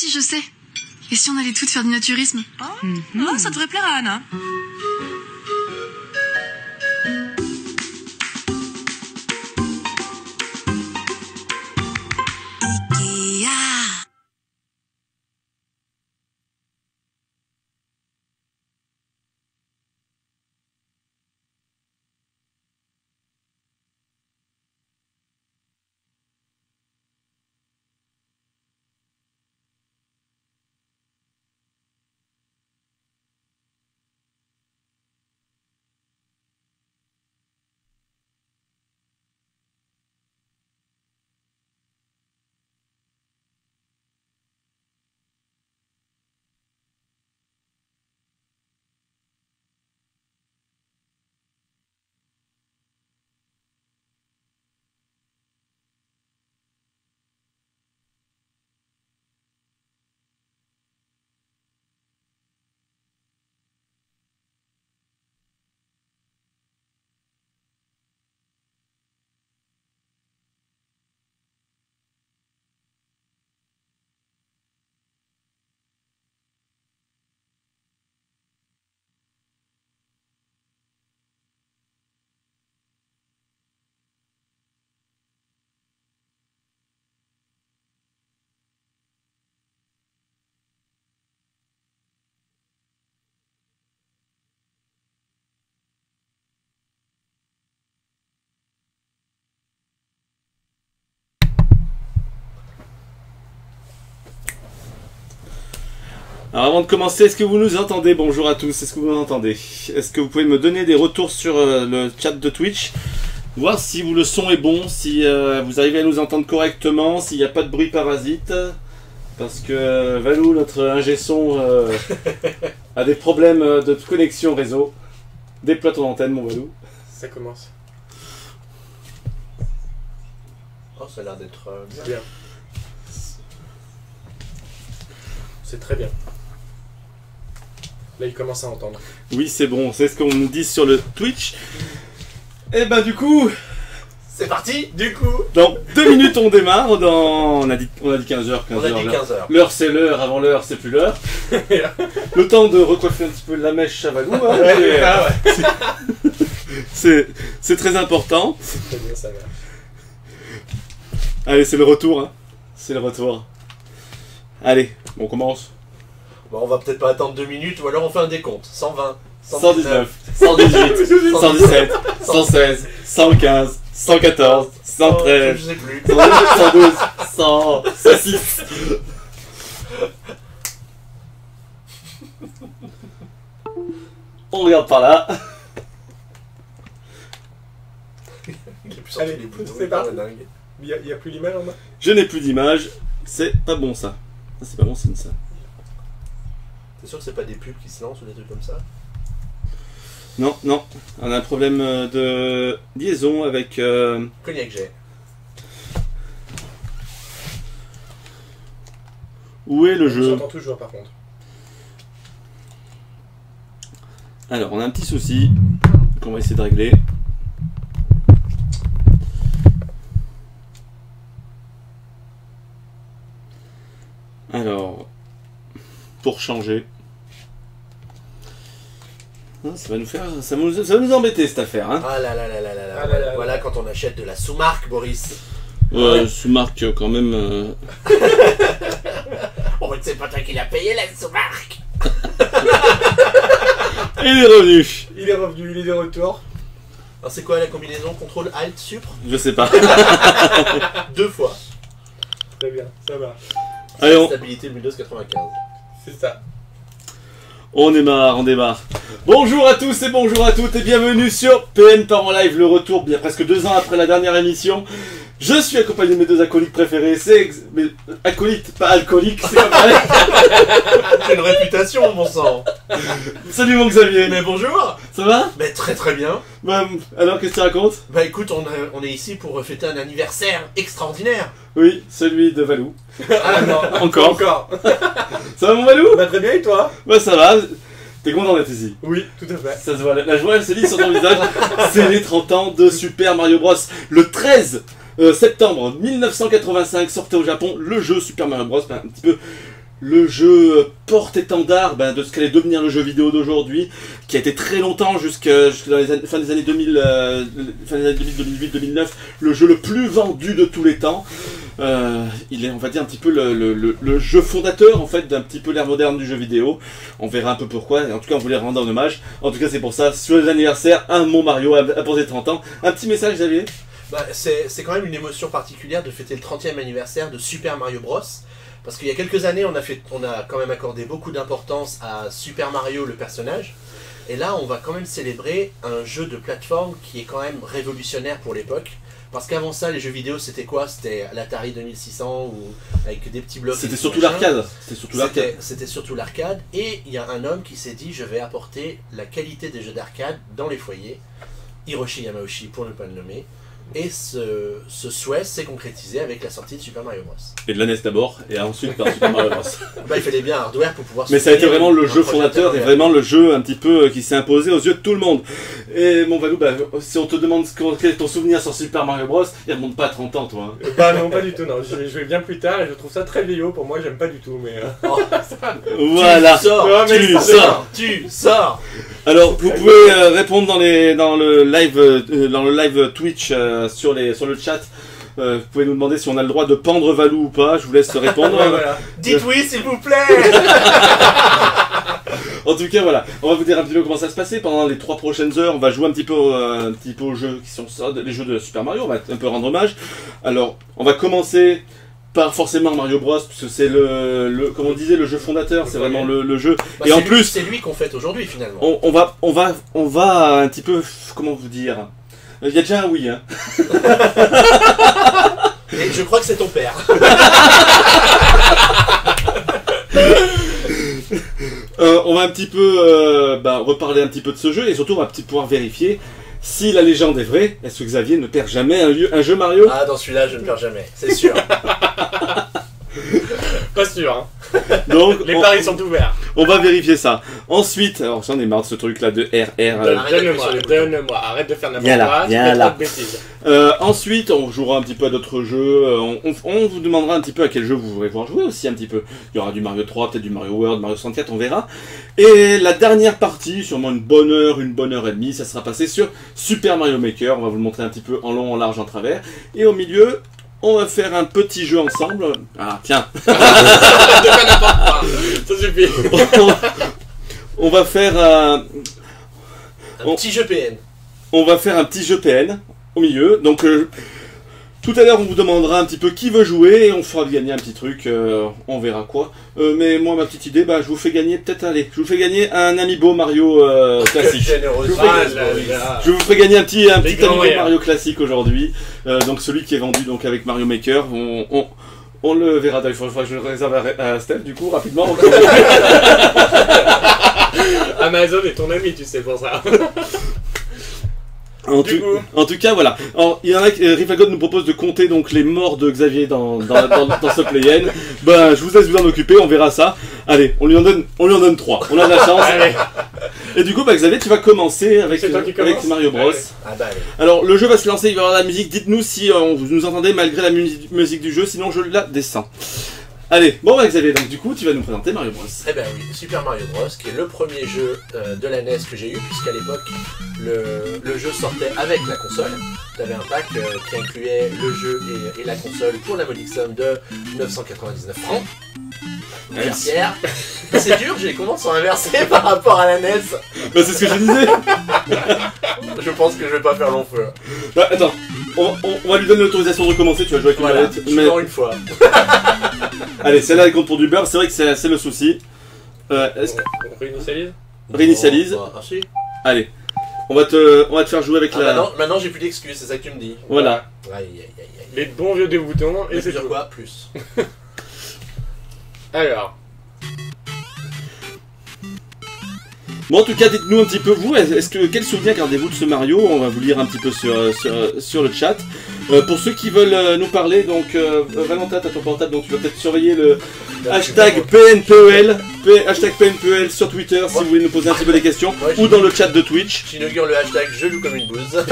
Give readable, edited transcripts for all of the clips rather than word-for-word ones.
si, je sais. Et si on allait toutes faire du naturisme? Oh, ça devrait plaire à Anna. Alors avant de commencer, est-ce que vous nous entendez? Bonjour à tous, est-ce que vous m'entendez? Est-ce que vous pouvez me donner des retours sur le chat de Twitch? Voir si le son est bon, si vous arrivez à nous entendre correctement, s'il n'y a pas de bruit parasite. Parce que Valou, notre ingé son, a des problèmes de connexion réseau. Déploie ton antenne, mon Valou. Ça commence. Oh, ça a l'air d'être bien. C'est très bien. Là, il commence à entendre. Oui, c'est bon, c'est ce qu'on nous dit sur le Twitch. Et ben du coup, c'est parti, du coup. Dans 2 minutes, on démarre. On a dit 15h. On a dit 15h. L'heure, c'est l'heure. Avant l'heure, c'est plus l'heure. Le temps de recoiffer un petit peu la mèche à Valou. Hein, c'est très important. C'est très bien, ça va. Allez, c'est le retour. Hein. C'est le retour. Allez, on commence. Bon, on va peut-être pas attendre 2 minutes, ou alors on fait un décompte. 120, 119, 118, 117, 116, 115, 114, 113, je sais plus. 112, 106. On regarde par là. Il est plus sorti Allez, les boutons, c'est parti. dingue. Il n'y a plus l'image en bas. Je n'ai plus d'image. C'est pas bon ça. C'est pas bon signe ça. T'es sûr que c'est pas des pubs qui se lancent ou des trucs comme ça? Non, non. On a un problème de liaison avec... Cognac J. Où est le jeu? J'entends toujours par contre. Alors, on a un petit souci qu'on va essayer de régler. Alors, pour changer... Ça va nous embêter cette affaire. Hein. Ah là là là là là là. Voilà quand on achète de la sous-marque, Boris. Sous-marque quand même... Oh, c'est pas toi qui l'as payé la sous-marque. Il est revenu. Il est revenu, il est de retour. Alors c'est quoi la combinaison contrôle alt supre? Je sais pas. 2 fois. Très bien, ça va. Allez, Stabilité Windows 95. C'est ça. On démarre, on démarre. Bonjour à tous et bonjour à toutes et bienvenue sur PN Par en live, le retour bien presque 2 ans après la dernière émission. Je suis accompagné de mes 2 acolytes préférés, mais acolytes, pas alcooliques, c'est pas pareil. J'ai une réputation, mon sang. Salut mon Xavier. Mais bonjour. Ça va? Mais très très bien. Bah, alors qu'est-ce que tu racontes? Bah écoute, on est ici pour fêter un anniversaire extraordinaire. Oui, celui de Valou. Ah non, Encore. Ça va mon Valou? Bah très bien et toi? Bah ça va. T'es content d'être ici? Oui, tout à fait. Ça se voit, la joie elle se lit sur ton visage. C'est les 30 ans de Super Mario Bros. Le 13 septembre 1985 sortait au Japon le jeu Super Mario Bros. Un petit peu le jeu porte-étendard de ce qu'allait devenir le jeu vidéo d'aujourd'hui, qui a été très longtemps, jusque dans les fin des années 2000, fin des années 2008-2009, le jeu le plus vendu de tous les temps. Il est, on va dire, un petit peu le jeu fondateur, en fait, d'un petit peu l'ère moderne du jeu vidéo. On verra un peu pourquoi, en tout cas on voulait rendre un hommage. En tout cas c'est pour ça, sur les anniversaires, un Mon Mario a posé 30 ans. Un petit message, Xavier? C'est quand même une émotion particulière de fêter le 30e anniversaire de Super Mario Bros. Parce qu'il y a quelques années, on a quand même accordé beaucoup d'importance à Super Mario, le personnage. Et là, on va quand même célébrer un jeu de plateforme qui est quand même révolutionnaire pour l'époque. Parce qu'avant ça, les jeux vidéo, c'était quoi? C'était l'Atari 2600 ou avec des petits blocs. C'était surtout l'arcade. C'était surtout l'arcade. Et il y a un homme qui s'est dit, je vais apporter la qualité des jeux d'arcade dans les foyers. Hiroshi Yamauchi, pour ne pas le nommer. Et ce souhait s'est concrétisé avec la sortie de Super Mario Bros. Et de la NES d'abord, et ensuite par Super Mario Bros. Il fallait bien un hardware pour pouvoir... Mais ça a été vraiment le jeu fondateur, et vraiment le jeu un petit peu qui s'est imposé aux yeux de tout le monde. Et mon Valou, si on te demande quel est ton souvenir sur Super Mario Bros, il remonte pas à 30 ans, toi. Non, pas du tout, non. Je joué bien plus tard et je trouve ça très vieillot. Pour moi, j'aime pas du tout, mais... Voilà. Tu sors. Alors, vous pouvez répondre dans le live Twitch sur le chat. Vous pouvez nous demander si on a le droit de pendre Valou ou pas. Je vous laisse répondre. Voilà. Dites oui, s'il vous plaît. En tout cas, voilà. On va vous dire un petit peu comment ça se passait. Pendant les 3 prochaines heures, on va jouer un petit peu aux jeux qui sont les jeux de Super Mario. On va un peu rendre hommage. Alors, on va commencer par forcément Mario Bros, parce que c'est comme on disait, le jeu fondateur, c'est vraiment le jeu. Et en plus, c'est lui qu'on fête aujourd'hui finalement. On va un petit peu, comment vous dire, il y a déjà un oui, hein. Et je crois que c'est ton père. On va un petit peu reparler un petit peu de ce jeu, et surtout on va pouvoir vérifier si la légende est vraie. Est-ce que Xavier ne perd jamais un jeu Mario? Ah, dans celui-là, je ne perds jamais, c'est sûr. Pas sûr, hein. Donc, les paris sont ouverts. On va vérifier ça. Ensuite, alors j'en ai marre de ce truc là de RR. Donne-moi, arrête de faire n'importe quoi, tu fais trop de bêtises. Ensuite, on jouera un petit peu à d'autres jeux. On vous demandera un petit peu à quel jeu vous voudrez voir jouer aussi un petit peu. Il y aura du Mario 3, peut-être du Mario World, Mario 64, on verra. Et la dernière partie, sûrement une bonne heure et demie, ça sera passé sur Super Mario Maker. On va vous le montrer un petit peu en long, en large, en travers. Et au milieu, on va faire un petit jeu ensemble. Ah, tiens. De faire n'importe quoi. Ça suffit. On va faire un petit jeu PN. On va faire un petit jeu PN au milieu. Donc, tout à l'heure, on vous demandera un petit peu qui veut jouer et on fera gagner un petit truc. On verra quoi. Mais moi, ma petite idée, je vous fais gagner je vous fais gagner un Amiibo Mario classique. Je vous ferai gagner un petit Amiibo Mario classique aujourd'hui. Donc celui qui est vendu donc avec Mario Maker. On le verra. Il faudra que je le réserve à Steph du coup rapidement. Amazon est ton ami, tu sais, pour ça. En tout cas, voilà. Alors, il y en a Rifagod nous propose de compter donc les morts de Xavier dans ce play-in. Je vous laisse vous en occuper, on verra ça. Allez, on lui en donne 3. On a de la chance. Allez. Et du coup, Xavier, tu vas commencer avec Mario Bros. Allez. Alors, le jeu va se lancer, il va y avoir la musique. Dites-nous si vous nous entendez malgré la musique du jeu, sinon je la descends. Allez, Xavier, donc du coup, tu vas nous présenter Mario Bros. Eh ben oui, Super Mario Bros, qui est le premier jeu de la NES que j'ai eu, puisqu'à l'époque, le jeu sortait avec la console. Tu avais un pack qui incluait le jeu et la console pour la modique somme de 999 francs. Merci. C'est dur, j'ai les commandes sont inversées par rapport à la NES. C'est ce que je disais. Je pense que je vais pas faire long feu. Attends, on va lui donner l'autorisation de recommencer, tu vas jouer avec une manette. Mais une fois. Allez, celle-là elle compte pour du beurre, c'est vrai que c'est le souci. On réinitialise. Réinitialise. Si. Allez, on va te faire jouer avec la... Maintenant j'ai plus d'excuses, c'est ça que tu me dis. Voilà. Aïe. Les bons vieux des boutons, et c'est sur quoi plus. Alors. Bon, en tout cas, dites-nous un petit peu, vous, quel souvenir gardez-vous de ce Mario? On va vous lire un petit peu sur le chat. Pour ceux qui veulent nous parler, donc, Valentin, t'as ton portable, donc tu vas peut-être surveiller le hashtag PNPEL, hashtag PNPEL sur Twitter, si vous voulez nous poser un petit peu des questions, ou dans le chat de Twitch. J'inaugure le hashtag je joue comme une bouse.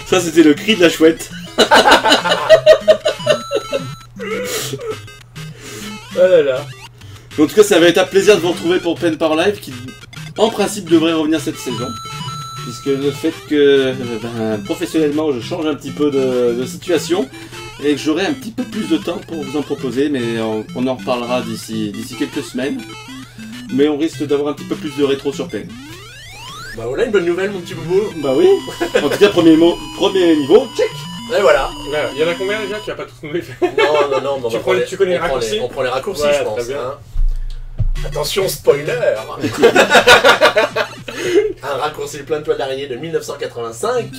Ça, c'était le cri de la chouette. Oh là là. En tout cas, c'est un véritable plaisir de vous retrouver pour Pen Power Live qui, en principe, devrait revenir cette saison. Puisque le fait que, professionnellement, je change un petit peu de situation et que j'aurai un petit peu plus de temps pour vous en proposer, mais on en reparlera d'ici quelques semaines. Mais on risque d'avoir un petit peu plus de rétro sur Pen. Bah voilà une bonne nouvelle, mon petit boubou. Bah oui. En tout cas, premier niveau, check. Et voilà. Ouais, il y en a combien déjà? Tu vas pas tous nous les faire? Non, Tu connais les raccourcis? On prend les raccourcis, Ouais, je pense. très bien. Hein. Attention, spoiler. Un raccourci plein de toiles d'araignée de 1985.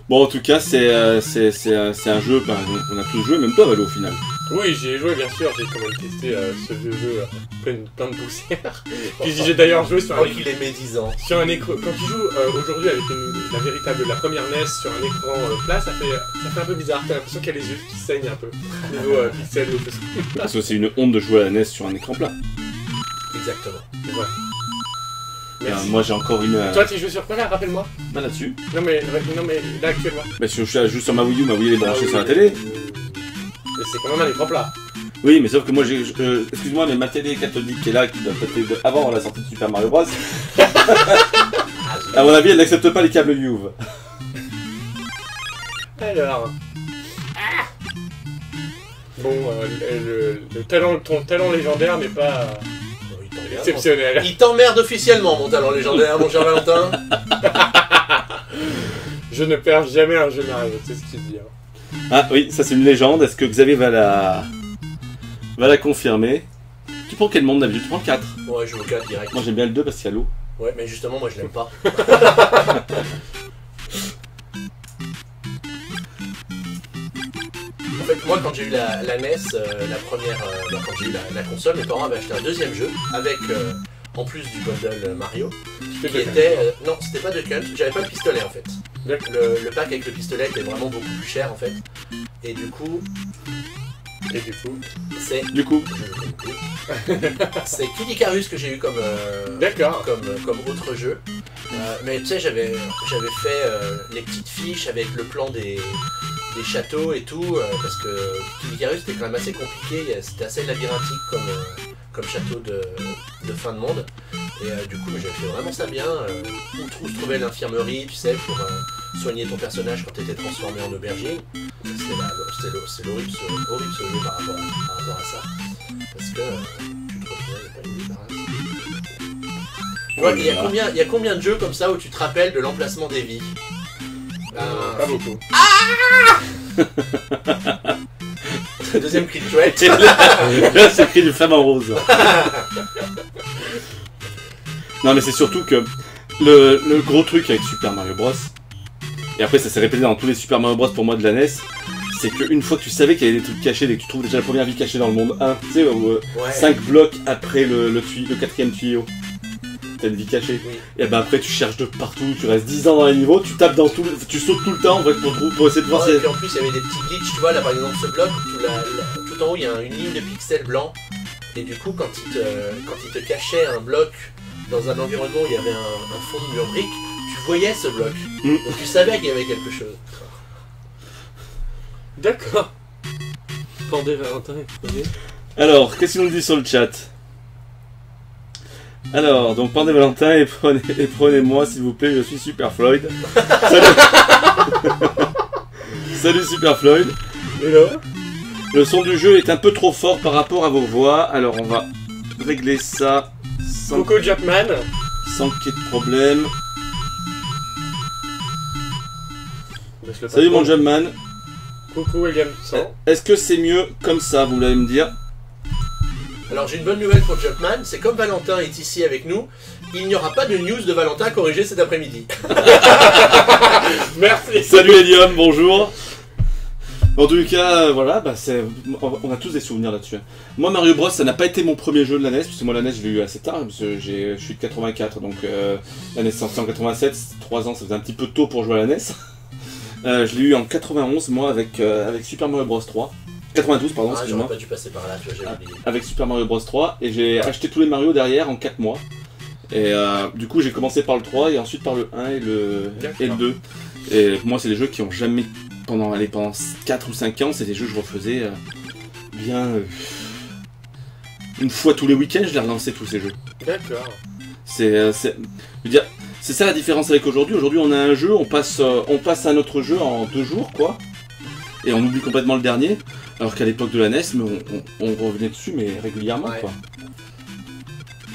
Bon, en tout cas, c'est un jeu, on a tous joué, même toi, Valo, au final. Oui, j'y ai joué bien sûr, j'ai quand même testé ce vieux jeu plein de poussière. Puis j'ai d'ailleurs joué sur Oh, qu'il est médisant. un écran. Quand tu joues aujourd'hui avec la première NES sur un écran plat, ça fait un peu bizarre. T'as l'impression qu'il y a les yeux qui saignent un peu. Niveau pixels ou tout ça. Parce que c'est une honte de jouer à la NES sur un écran plat. Exactement. Ouais. Merci. Moi, j'ai encore une... Toi, tu joues sur quoi là? Rappelle-moi. Bah, là-dessus. Non mais là actuellement. Bah, si je joue sur ma Wii U, elle est branchée oui, sur la télé. Mais c'est quand même un écran plat. Oui, mais sauf que moi, excuse-moi, mais ma télé cathodique qui est là, qui doit peut-être avant la sortie de Super Mario Bros. À mon avis, elle n'accepte pas les câbles UV. Alors. Bon, ton talent légendaire n'est pas exceptionnel. Il t'emmerde officiellement, mon talent légendaire, mon cher Valentin. Je ne perds jamais un jeu Mario, c'est ce qu'il dit. Hein. Ah oui, ça c'est une légende. Est-ce que Xavier va la confirmer? Tu prends quel monde d'habitude? Tu prends le 4? Ouais, je joue au 4 direct. Moi j'aime bien le 2 parce qu'il y a l'eau. Ouais, mais justement, moi je l'aime pas. En fait, moi quand j'ai eu la NES, la première, quand j'ai eu la console, mes parents avaient acheté un deuxième jeu avec, en plus du bundle Mario, qui était... non, c'était pas de Hunt, j'avais pas le pistolet en fait. Le pack avec le pistolet était vraiment beaucoup plus cher en fait. Et du coup, c'est... c'est Kid Icarus que j'ai eu comme autre jeu. Mais tu sais, j'avais fait les petites fiches avec le plan des châteaux et tout, parce que Kid Icarus c'était quand même assez compliqué, c'était assez labyrinthique comme château de fin de monde. Et du coup, j'avais fait vraiment ça bien. Où se trouvait l'infirmerie, tu sais, pour soigner ton personnage quand tu étais transformé en aubergine. C'est horrible ce jeu par rapport à ça. Parce que tu te retrouvais pas une débarrasse. Il y a combien de jeux comme ça où tu te rappelles de l'emplacement des vies? Pas beaucoup. Deuxième cri de chouette. Là, c'est écrit du flamme en rose. Non, mais c'est surtout que le gros truc avec Super Mario Bros. Et après, ça s'est répété dans tous les Super Mario Bros pour moi de la NES. C'est qu'une fois que tu savais qu'il y avait des trucs cachés, dès que tu trouves déjà la première vie cachée dans le monde 1, tu sais, 5 blocs après le 4ème tuyau. T'as une vie cachée. Oui. Et ben après tu cherches de partout, tu restes 10 ans dans les niveaux, tu tapes dans tu sautes tout le temps en fait, pour essayer de voir si... Et puis en plus il y avait des petits glitches, tu vois, là par exemple ce bloc, tout en haut il y a une ligne de pixels blancs, et du coup quand il te cachait un bloc dans un environnement où il y avait un fond de mur brique, tu voyais ce bloc, donc tu savais qu'il y avait quelque chose. D'accord. Pendez Valentin. Alors, qu'est-ce qu'il nous dit sur le chat? Alors, donc pendez Valentin et prenez-moi s'il vous plaît, je suis Super Floyd. Salut. Salut Super Floyd. Hello. Le son du jeu est un peu trop fort par rapport à vos voix, alors on va régler ça sans Coco Jackman. Sans qu'il y ait de problème. Salut mon Jumpman. Coucou Williamson. Est-ce que c'est mieux comme ça, vous allez me dire? Alors j'ai une bonne nouvelle pour Jumpman, c'est comme Valentin est ici avec nous, il n'y aura pas de news de Valentin corrigée cet après-midi. Merci. Salut Helium, bonjour. En tout cas, voilà, on a tous des souvenirs là-dessus. Moi, Mario Bros, ça n'a pas été mon premier jeu de la NES, puisque moi la NES je l'ai eu assez tard, parce que je suis de 84, donc la NES sortie en 87, 3 ans ça faisait un petit peu tôt pour jouer à la NES. Je l'ai eu en 91, moi, avec Super Mario Bros 3. 92, pardon, excuse-moi. J'aurais pas dû passer par là, tu vois, j'ai oublié. Avec Super Mario Bros 3, et j'ai acheté tous les Mario derrière en 4 mois. Et du coup, j'ai commencé par le 3, et ensuite par le 1 et le 2. Et moi, c'est des jeux qui ont jamais pendant 4 ou 5 ans, c'est des jeux que je refaisais bien... une fois tous les week-ends, je les relançais tous ces jeux. D'accord. Je veux dire, c'est ça la différence avec aujourd'hui. Aujourd'hui, on a un jeu, on passe à un autre jeu en 2 jours, quoi. Et on oublie complètement le dernier. Alors qu'à l'époque de la NES, mais on revenait dessus, mais régulièrement, Ouais. quoi.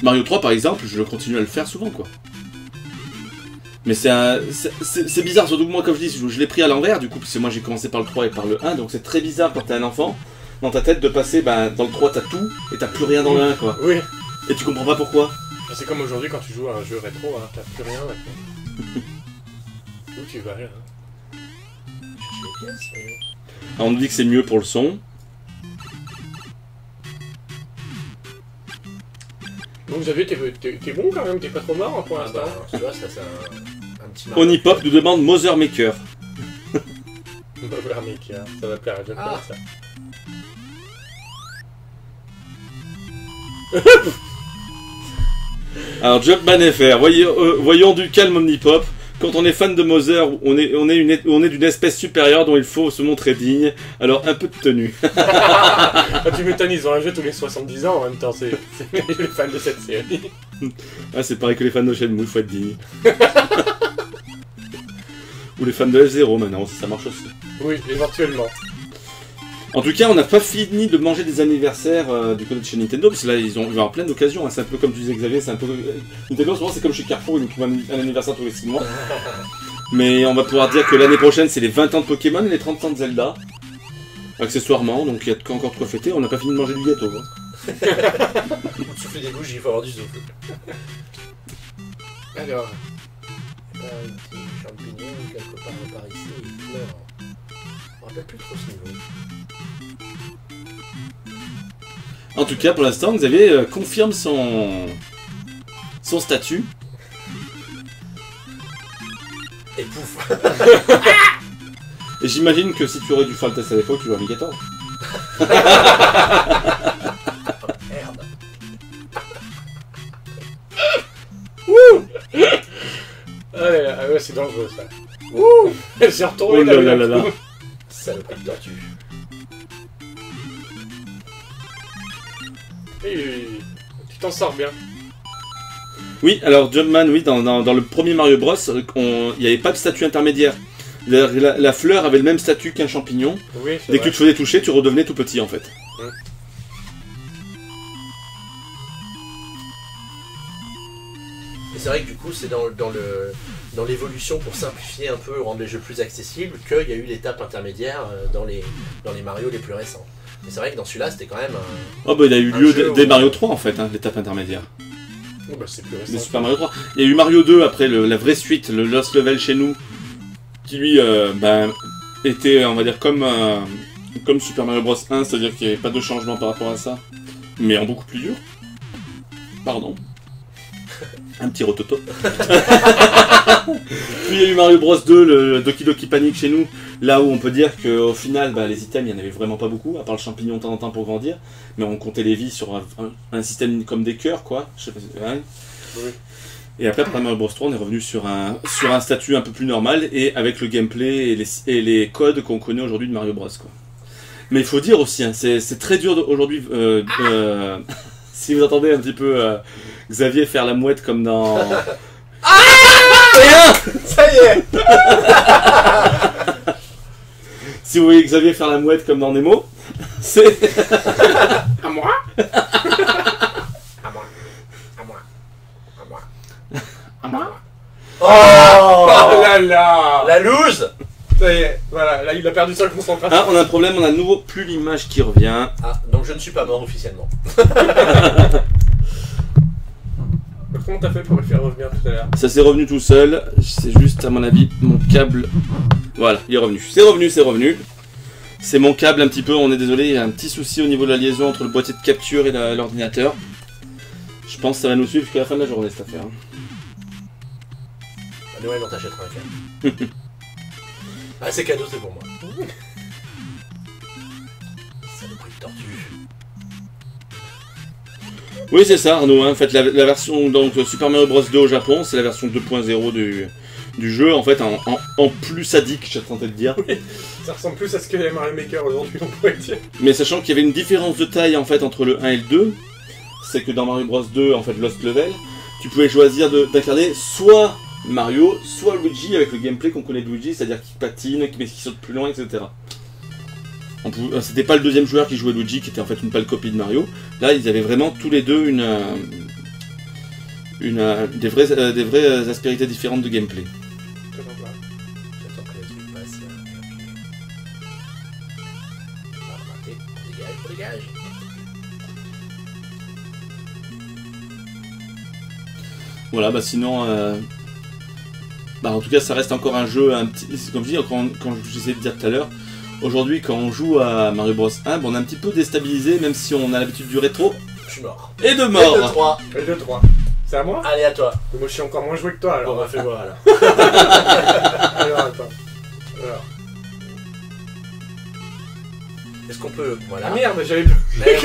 Mario 3, par exemple, je continue à le faire souvent, quoi. Mais c'est bizarre, surtout que moi, comme je dis, je l'ai pris à l'envers, du coup, parce que moi j'ai commencé par le 3 et par le 1, donc c'est très bizarre quand t'es un enfant, dans ta tête, de passer, dans le 3 t'as tout, et t'as plus rien dans le 1, quoi. Oui. Et tu comprends pas pourquoi. C'est comme aujourd'hui quand tu joues à un jeu rétro, hein, t'as plus rien maintenant. Où tu vas, hein. Chercher les pièces, mais... Alors, on nous dit que c'est mieux pour le son. Donc Xavier, t'es bon quand même, t'es pas trop mort hein, pour Ah l'instant. bah, tu vois, ça c'est un petit Mario. Onipop nous demande Mother Maker. Bah voilà mec, ça va plaire à John Ah. ça. Alors, Jumpman FR, voyons du calme Omnipop. Quand on est fan de Mother, on est d'une espèce supérieure dont il faut se montrer digne. Alors, un peu de tenue. Ah, tu m'étonnes, ils ont un jeu tous les 70 ans en même temps, c'est les fans de cette série. Ah, c'est pareil que les fans de Shenmue, il faut être digne. Ou les fans de F0 maintenant, ça marche aussi. Oui, éventuellement. En tout cas, on n'a pas fini de manger des anniversaires du côté de chez Nintendo, parce que là, ils vont avoir plein d'occasions. Hein. C'est un peu comme tu disais, Xavier, c'est un peu... Nintendo, souvent, c'est comme chez Carrefour, ils nous trouvent un anniversaire tous les 6 mois. Mais on va pouvoir dire que l'année prochaine, c'est les 20 ans de Pokémon et les 30 ans de Zelda. Accessoirement, donc il y a encore de quoi fêter. On n'a pas fini de manger du gâteau. Hein. Souffler des bougies, il faut avoir du souffle. Alors, Un petit champignon quelque part par ici, il pleure. Je me rappelle plus trop ce niveau. En tout cas, pour l'instant, Xavier confirme son statut. Et pouf. Et j'imagine que si tu aurais dû faire le test à l'époque, tu l'aurais mis 14. Merde. allez, ah ouais, c'est dangereux ça. Ouh. Elle s'est retournée Oh là là là là. Saloperie de tortue. Tu t'en sors bien. Oui, alors Jumpman, oui, dans le premier Mario Bros, il n'y avait pas de statut intermédiaire. La fleur avait le même statut qu'un champignon. Oui, c'est Dès que vrai. tu te faisais toucher, tu redevenais tout petit en fait. Et c'est vrai que du coup, c'est dans l'évolution pour simplifier un peu, rendre les jeux plus accessibles, qu'il y a eu l'étape intermédiaire dans les Mario les plus récents. Mais c'est vrai que dans celui-là, c'était quand même un... Oh bah il a eu Un lieu jeu dès où- Mario 3 en fait, hein, l'étape intermédiaire. Oh, bah, c'est plus Des récent. Super Mario 3. Il y a eu Mario 2 après la vraie suite, le Lost Level chez nous, qui lui était, on va dire, comme Super Mario Bros 1, c'est-à-dire qu'il n'y avait pas de changement par rapport à ça, mais en beaucoup plus dur. Pardon. Un petit rototo. Puis il y a eu Mario Bros 2, le Doki Doki Panic chez nous, là où on peut dire qu'au final, les items, il n'y en avait vraiment pas beaucoup, à part le champignon de temps en temps pour grandir, mais on comptait les vies sur un système comme des cœurs, quoi. Je sais pas si c'est vrai. Oui. Et après Mario Bros 3, on est revenu sur un statut un peu plus normal, et avec le gameplay et les codes qu'on connaît aujourd'hui de Mario Bros, quoi. Mais il faut dire aussi, hein, c'est très dur aujourd'hui... si vous entendez un petit peu Xavier faire la mouette comme dans... Ça y est. Si vous voyez Xavier faire la mouette comme dans Nemo, c'est... À moi À moi. À moi. À moi. À moi. Oh, Oh là là. la loose. Ça y est, voilà, là il a perdu sa concentration. Ah, on a un problème, on a de nouveau plus l'image qui revient. Ah, donc je ne suis pas mort officiellement. Comment t'as fait pour le faire revenir tout à l'heure? Ça s'est revenu tout seul, c'est juste à mon avis mon câble... Voilà, il est revenu. C'est revenu, c'est revenu. C'est mon câble un petit peu, on est désolé, il y a un petit souci au niveau de la liaison entre le boîtier de capture et l'ordinateur. Je pense que ça va nous suivre jusqu'à la fin de la journée cette affaire. À Noël, on t'achètera un câble. Ah, c'est cadeau, c'est pour moi. Saloperie de tortue. Oui, c'est ça, Arnaud. Hein. En fait, la version donc Super Mario Bros 2 au Japon, c'est la version 2.0 du jeu, en fait, en plus sadique, je suis tenté de dire. Oui, ça ressemble plus à ce que les Mario Maker aujourd'hui, on pourrait dire. Mais sachant qu'il y avait une différence de taille, en fait, entre le 1 et le 2, c'est que dans Mario Bros 2, en fait, Lost Level, tu pouvais choisir d'incarner soit Mario, soit Luigi, avec le gameplay qu'on connaît de Luigi, c'est-à-dire qu'il patine, qu'il saute plus loin, etc. C'était pas le deuxième joueur qui jouait Luigi, qui était en fait une pâle copie de Mario. Là, ils avaient vraiment tous les deux des vraies aspérités différentes de gameplay. J'attends que le truc passe. On dégage. Voilà, bah sinon, en tout cas, ça reste encore un jeu, comme je dis, quand j'essayais de dire tout à l'heure, aujourd'hui, quand on joue à Mario Bros 1, on est un petit peu déstabilisé, même si on a l'habitude du rétro. Je suis mort. Et de mort. Et de 3. Et 2-3. C'est à moi? Allez, à toi. Moi, je suis encore moins joué que toi, alors. Bon, bah, fais voir, alors. Alors, attends. Alors. Est-ce qu'on peut... Voilà. Ah merde, j'avais... Mais,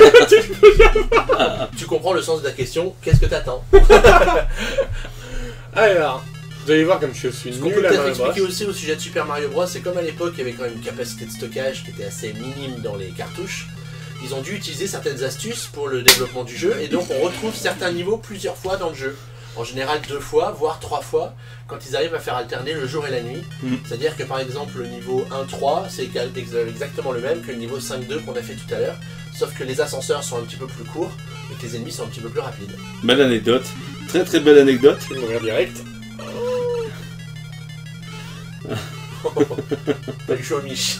tu comprends le sens de la question, qu'est-ce que t'attends? Alors, vous allez voir comme je suis Ce qu'on peut nul à peut-être Mario Bros. expliquer aussi au sujet de Super Mario Bros, c'est comme à l'époque, il y avait quand même une capacité de stockage qui était assez minime dans les cartouches. Ils ont dû utiliser certaines astuces pour le développement du jeu, et donc on retrouve certains niveaux plusieurs fois dans le jeu. En général 2 fois, voire 3 fois, quand ils arrivent à faire alterner le jour et la nuit. C'est-à-dire que par exemple le niveau 1-3, c'est exactement le même que le niveau 5-2 qu'on a fait tout à l'heure, sauf que les ascenseurs sont un petit peu plus courts, et que les ennemis sont un petit peu plus rapides. Belle anecdote. Très très belle anecdote. Je vais mourir direct. T'as eu chaud au mich.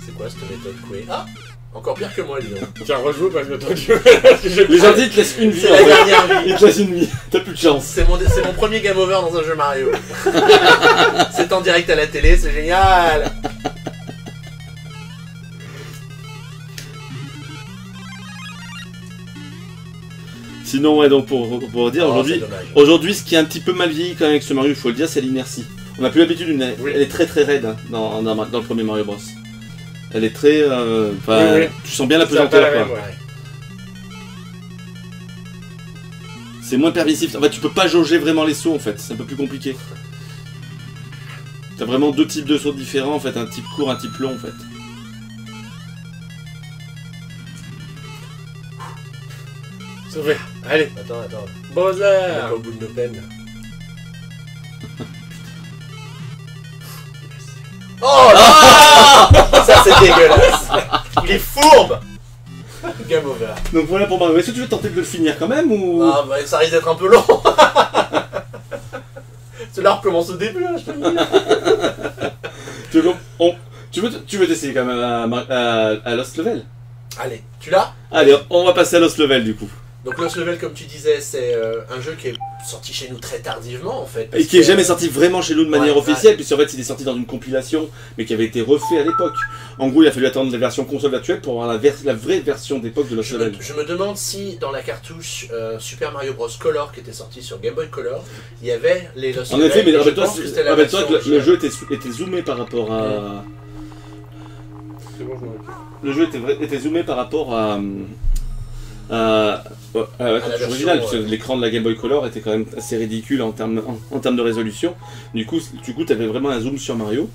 C'est quoi cette méthode Coué? Ah, encore pire que moi, dis donc. Tiens, rejoue parce que toi, tu Les gens disent, ils te laissent une vie. C'est En la fait. dernière vie. Ils te laissent une vie. T'as plus de chance. C'est mon premier game over dans un jeu Mario. C'est en direct à la télé, c'est génial. Sinon, ouais, donc pour dire, Oh, aujourd'hui, c'est dommage. aujourd'hui, ce qui est un petit peu mal vieilli quand même avec ce Mario, il faut le dire, c'est l'inertie. On n'a plus l'habitude Oui. Elle est très très raide hein, dans le premier Mario Bros. Elle est très... Oui. Tu sens bien la C'est pas pesanteur, la quoi. même, ouais. Ouais. C'est moins permissif. En fait, tu peux pas jauger vraiment les sauts, en fait. C'est un peu plus compliqué. T'as vraiment deux types de sauts différents, en fait. Un type court, un type long, en fait. Sauvé. Allez. Attends. Bowser. On est pas au bout de nos peines. Oh là. Ça c'est dégueulasse. Il est fourbe. Game over. Donc voilà pour Mario. Est-ce que tu veux tenter de le finir quand même ou... Ah bah ça risque d'être un peu long. Cela recommence au début, hein, je te le dis. Tu veux t'essayer quand même à Lost Level? Allez, tu l'as? Allez, on va passer à Lost Level du coup. Donc Lost Level, comme tu disais, c'est un jeu qui est sorti chez nous très tardivement en fait. Et qui est jamais sorti vraiment chez nous de manière Ouais, officielle, puisqu'en fait il est sorti dans une compilation, mais qui avait été refait à l'époque. En gros, il a fallu attendre la version console actuelle pour avoir la vraie version d'époque de Lost Level. Je me demande si dans la cartouche Super Mario Bros Color qui était sorti sur Game Boy Color, il y avait les Lost En Level. effet, mais et je rappelle-toi pense que c'était la rappelle-toi version que le originale. jeu était zoomé par rapport à... C'est bon, je m'en occupe. Le jeu était zoomé par rapport à la cartouche originale, puisque l'écran de la Game Boy Color était quand même assez ridicule en termes de résolution. Du coup, tu avais vraiment un zoom sur Mario.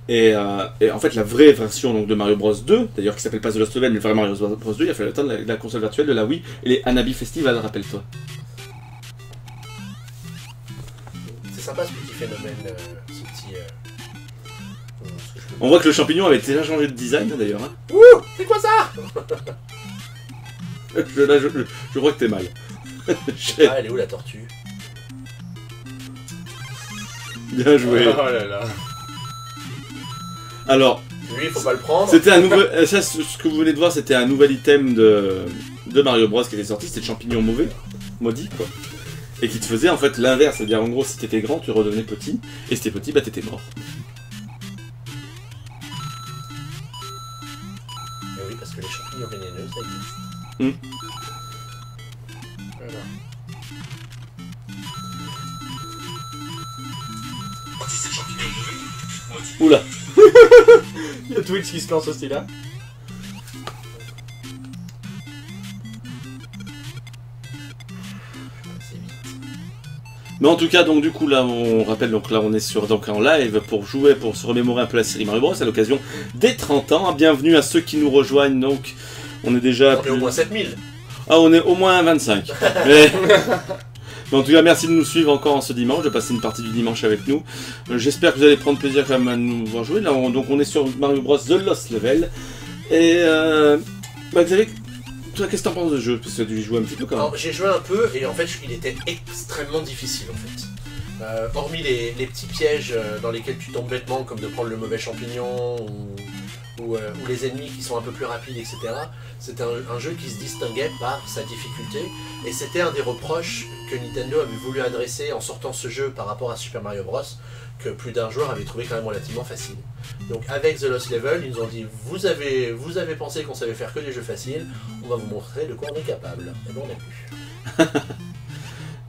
Et en fait, la vraie version donc, de Mario Bros 2, d'ailleurs qui s'appelle pas The Lost Level, mais le vrai Mario Bros 2, il a fallu attendre la console virtuelle de la Wii et les Hanabi Festival, rappelle-toi. C'est sympa ce petit phénomène, ce petit. On voit que le champignon avait déjà changé de design d'ailleurs. Hein. Ouh, c'est quoi ça? Je crois que t'es mal. Ah, elle est où la tortue? Bien joué. Oh là là. Alors, Lui, il faut pas le prendre. c'était un nouvel. Ça, ce que vous venez de voir, c'était un nouvel item de Mario Bros qui était sorti. C'était le champignon maudit quoi. Et qui te faisait en fait l'inverse. C'est-à-dire en gros, si t'étais grand, tu redevenais petit. Et si t'étais petit, bah t'étais mort. Mais oui, parce que les champignons vénéneux, ça existe. Voilà. Oula. Il y a Twitch qui se lance aussi là. Mais en tout cas, donc du coup là, on rappelle, donc là on est donc en live pour jouer, pour se remémorer un peu la série Mario Bros à l'occasion des 30 ans. Bienvenue à ceux qui nous rejoignent. Donc on est déjà On est au moins 7000. Ah, on est au moins 25. Mais en tout cas, merci de nous suivre encore en ce dimanche, de passer une partie du dimanche avec nous. J'espère que vous allez prendre plaisir quand même à nous voir jouer. Là, donc on est sur Mario Bros The Lost Level. Et Xavier, toi, qu'est-ce que t'en penses de ce jeu? Parce que tu y joues un petit peu quand même. J'ai joué un peu et en fait il était extrêmement difficile en fait. Hormis les petits pièges dans lesquels tu tombes bêtement, comme de prendre le mauvais champignon ou les ennemis qui sont un peu plus rapides, etc. C'était un jeu qui se distinguait par sa difficulté et c'était un des reproches que Nintendo avait voulu adresser en sortant ce jeu par rapport à Super Mario Bros. Que plus d'un joueur avait trouvé quand même relativement facile. Donc avec The Lost Level, ils nous ont dit vous avez pensé qu'on savait faire que des jeux faciles, on va vous montrer de quoi on est capable. Et bon, on a pu.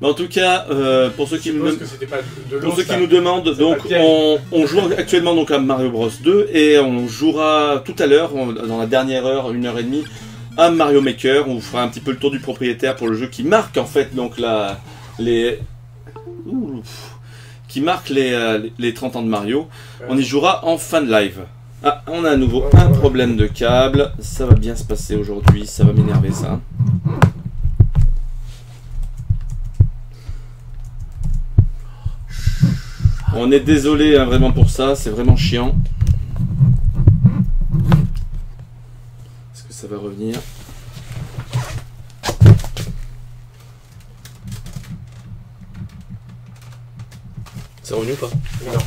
Mais en tout cas, pour ceux qui nous nous demandent, donc on joue actuellement donc à Mario Bros 2 et on jouera tout à l'heure, dans la dernière heure, 1h30, à Mario Maker. On vous fera un petit peu le tour du propriétaire pour le jeu qui marque en fait donc les 30 ans de Mario. On y jouera en fin de live. Ah, on a à nouveau un problème de câble. Ça va bien se passer aujourd'hui, ça va m'énerver ça. On est désolé hein, vraiment pour ça, c'est vraiment chiant. Est-ce que ça va revenir? C'est revenu ou pas? Non.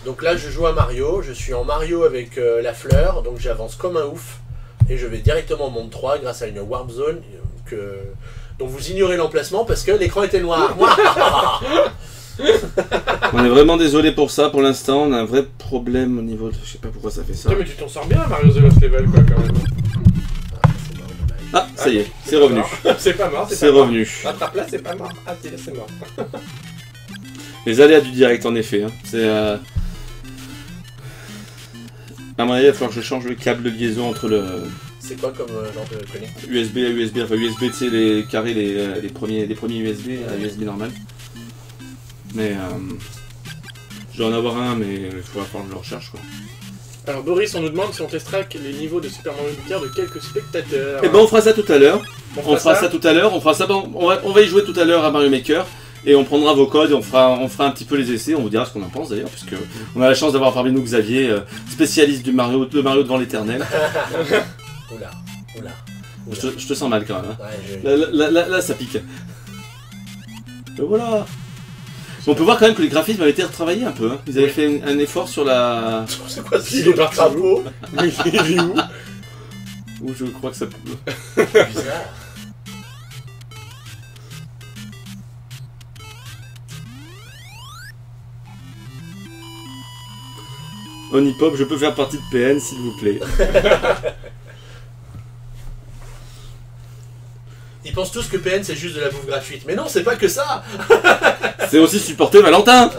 Donc là je joue à Mario, je suis en Mario avec la fleur, donc j'avance comme un ouf et je vais directement au monde 3 grâce à une warp zone dont vous ignorez l'emplacement parce que l'écran était noir. On est vraiment désolé pour ça pour l'instant, on a un vrai problème au niveau de... Je sais pas pourquoi ça fait ça. Non mais tu t'en sors bien Mario The Lost Level quoi quand même. Ah, ça y est, c'est revenu. C'est pas mort, c'est revenu. Attrape là, c'est pas mort. Ah, c'est mort. Les aléas du direct en effet. Hein. C'est... À mon avis, il va falloir que je change le câble de liaison entre le... C'est quoi comme genre de connecteur? USB à USB, enfin USB, tu sais, les carrés, les premiers USB à USB normal. Mais... je dois en avoir un, mais il faudra falloir que je le recherche quoi. Alors Boris, on nous demande si on testera les niveaux de Super Mario Maker de quelques spectateurs. Eh ben on fera ça tout à l'heure. On fera ça tout à l'heure. On va y jouer tout à l'heure à Mario Maker. Et on prendra vos codes et on fera un petit peu les essais. On vous dira ce qu'on en pense d'ailleurs, puisque on a la chance d'avoir parmi nous Xavier, spécialiste de Mario devant l'éternel. Oula. Je te sens mal quand même. Hein. Ouais, là, ça pique. Et voilà. On peut voir quand même que les graphismes avaient été retravaillés un peu. Hein. Ils avaient fait un effort sur la... C'est quoi ce Il est parti crapaud? Mais il est où? Ou je crois que ça... Bizarre. Onipop, je peux faire partie de PN s'il vous plaît. Ils pensent tous que PN c'est juste de la bouffe gratuite. Mais non, c'est pas que ça. C'est aussi supporter Valentin.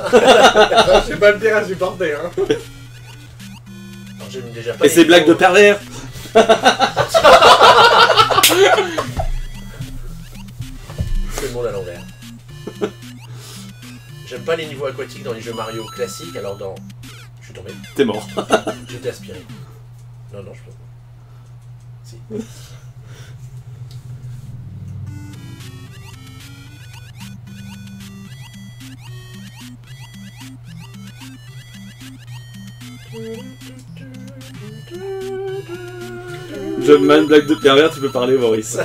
C'est pas le pire à supporter hein. Alors, j'aime déjà pas et ses blagues de pervers. C'est le monde à l'envers. J'aime pas les niveaux aquatiques dans les jeux Mario classiques, alors dans... Je suis tombé. T'es mort. J'étais aspiré. Non, je peux pas. Si. J'aime mal une blague de pervers, tu peux parler Maurice.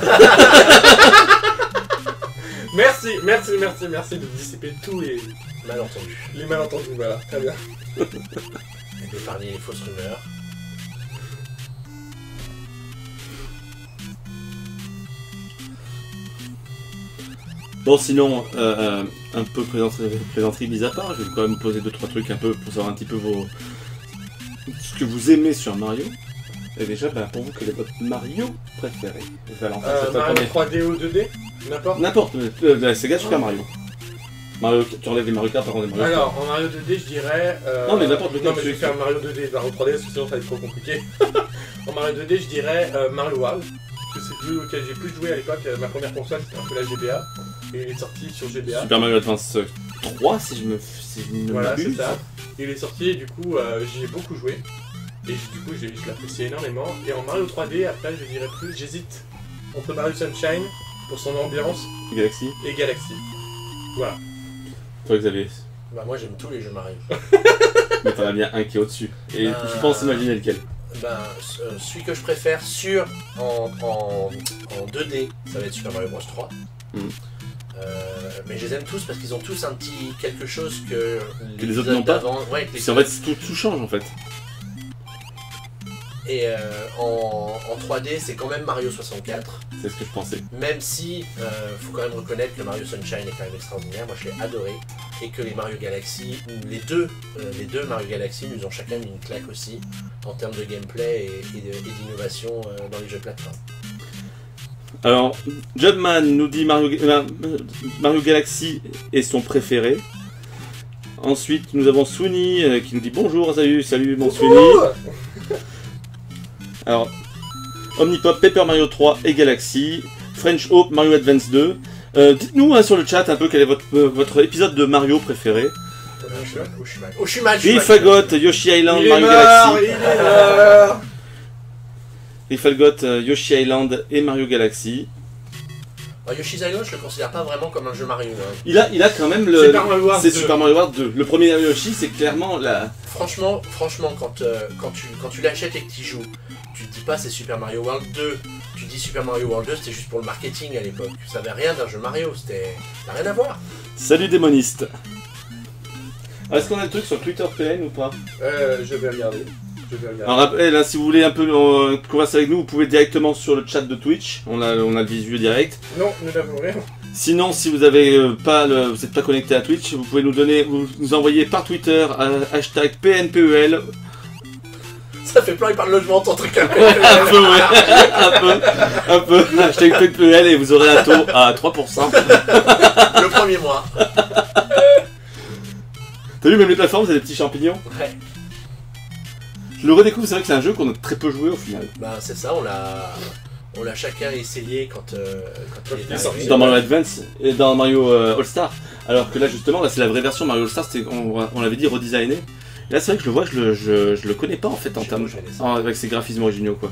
Merci de dissiper tous les Malentendus. malentendus, voilà, très bien. Et d'épargner les fausses rumeurs. Bon sinon, un peu plaisanterie mise à part, je vais quand même poser 2-3 trucs un peu pour savoir un petit peu ce que vous aimez sur Mario. Et déjà, pour vous, quel est votre Mario préféré? Mario 3D ou 2D? N'importe. N'importe, Sega Super Mario. Mario, tu enlèves les Mario Kart, par contre les Mario Kart. Alors, en Mario 2D, je dirais. Non, mais n'importe lequel. Non, mais je vais faire Mario 2D, Mario 3D, parce que sinon ça va être trop compliqué. En Mario 2D, je dirais Mario World. C'est celui auquel j'ai plus joué à l'époque. Ma première console, c'était un peu la GBA. Et il est sorti sur GBA. Super Mario Advance 3, si je ne Voilà, m'abuse. c'est ça. Il est sorti et du coup, j'y ai beaucoup joué. Et du coup, je l'apprécie énormément. Et en Mario 3D, après, je dirais plus, j'hésite entre Mario Sunshine, pour son ambiance, Galaxy. et Galaxy. Voilà. Toi, Xavier. Bah moi j'aime tous les jeux Mario. Mais t'en as bien un qui est au-dessus. Et je pense imaginer lequel. Ben, celui que je préfère sûr en 2D, ça va être Super Mario Bros 3. Mais je les aime tous parce qu'ils ont tous un petit quelque chose que les autres n'ont pas. Ouais, En fait, tout change en fait. Et en 3D, c'est quand même Mario 64. C'est ce que je pensais. Même si, faut quand même reconnaître que Mario Sunshine est quand même extraordinaire. Moi, je l'ai adoré. Et que les Mario Galaxy, les deux Mario Galaxy nous ont chacun mis une claque aussi en termes de gameplay et d'innovation dans les jeux plateformes. Alors, Jobman nous dit Mario Galaxy est son préféré. Ensuite, nous avons Sweeney qui nous dit bonjour, salut mon Sweeney. Alors, Omnipop, Paper Mario 3 et Galaxy, French Hope, Mario Advance 2. Dites-nous sur le chat un peu quel est votre épisode de Mario préféré. Rifalgot, Yoshi Island, Mario Galaxy. Rifalgot, Yoshi Island et Mario Galaxy. Yoshi's Island, je le considère pas vraiment comme un jeu Mario. Hein. Il a quand même le. C'est Super Mario World 2. Le premier Yoshi, c'est clairement la. Franchement, quand tu l'achètes et que tu y joues, tu te dis pas c'est Super Mario World 2. Tu dis Super Mario World 2, c'était juste pour le marketing à l'époque. Ça avait rien d'un jeu Mario, ça n'a rien à voir. Salut démoniste. Est-ce qu'on a le truc sur Twitter PN ou pas? Je vais regarder. Alors rappelez, là, si vous voulez un peu converser avec nous, vous pouvez directement sur le chat de Twitch. On a le visuel direct. Non, nous n'avons rien. Sinon, si vous avez vous n'êtes pas connecté à Twitch, vous pouvez nous envoyer par Twitter hashtag PNPEL. Ça fait pleurer par le logement ton truc. Un peu, ouais. un peu. Hashtag PNPEL et vous aurez un taux à 3%. Le premier mois. T'as vu, même les plateformes, c'est des petits champignons. Ouais. Je le redécouvre, c'est vrai que c'est un jeu qu'on a très peu joué au final. Bah c'est ça, on l'a chacun essayé quand il est sorti. Dans Mario Advance et dans Mario All-Star. Alors que là justement, là c'est la vraie version Mario All-Star, on l'avait dit redesigné. Et là c'est vrai que je le vois, je le connais pas en fait en termes avec ses graphismes originaux quoi.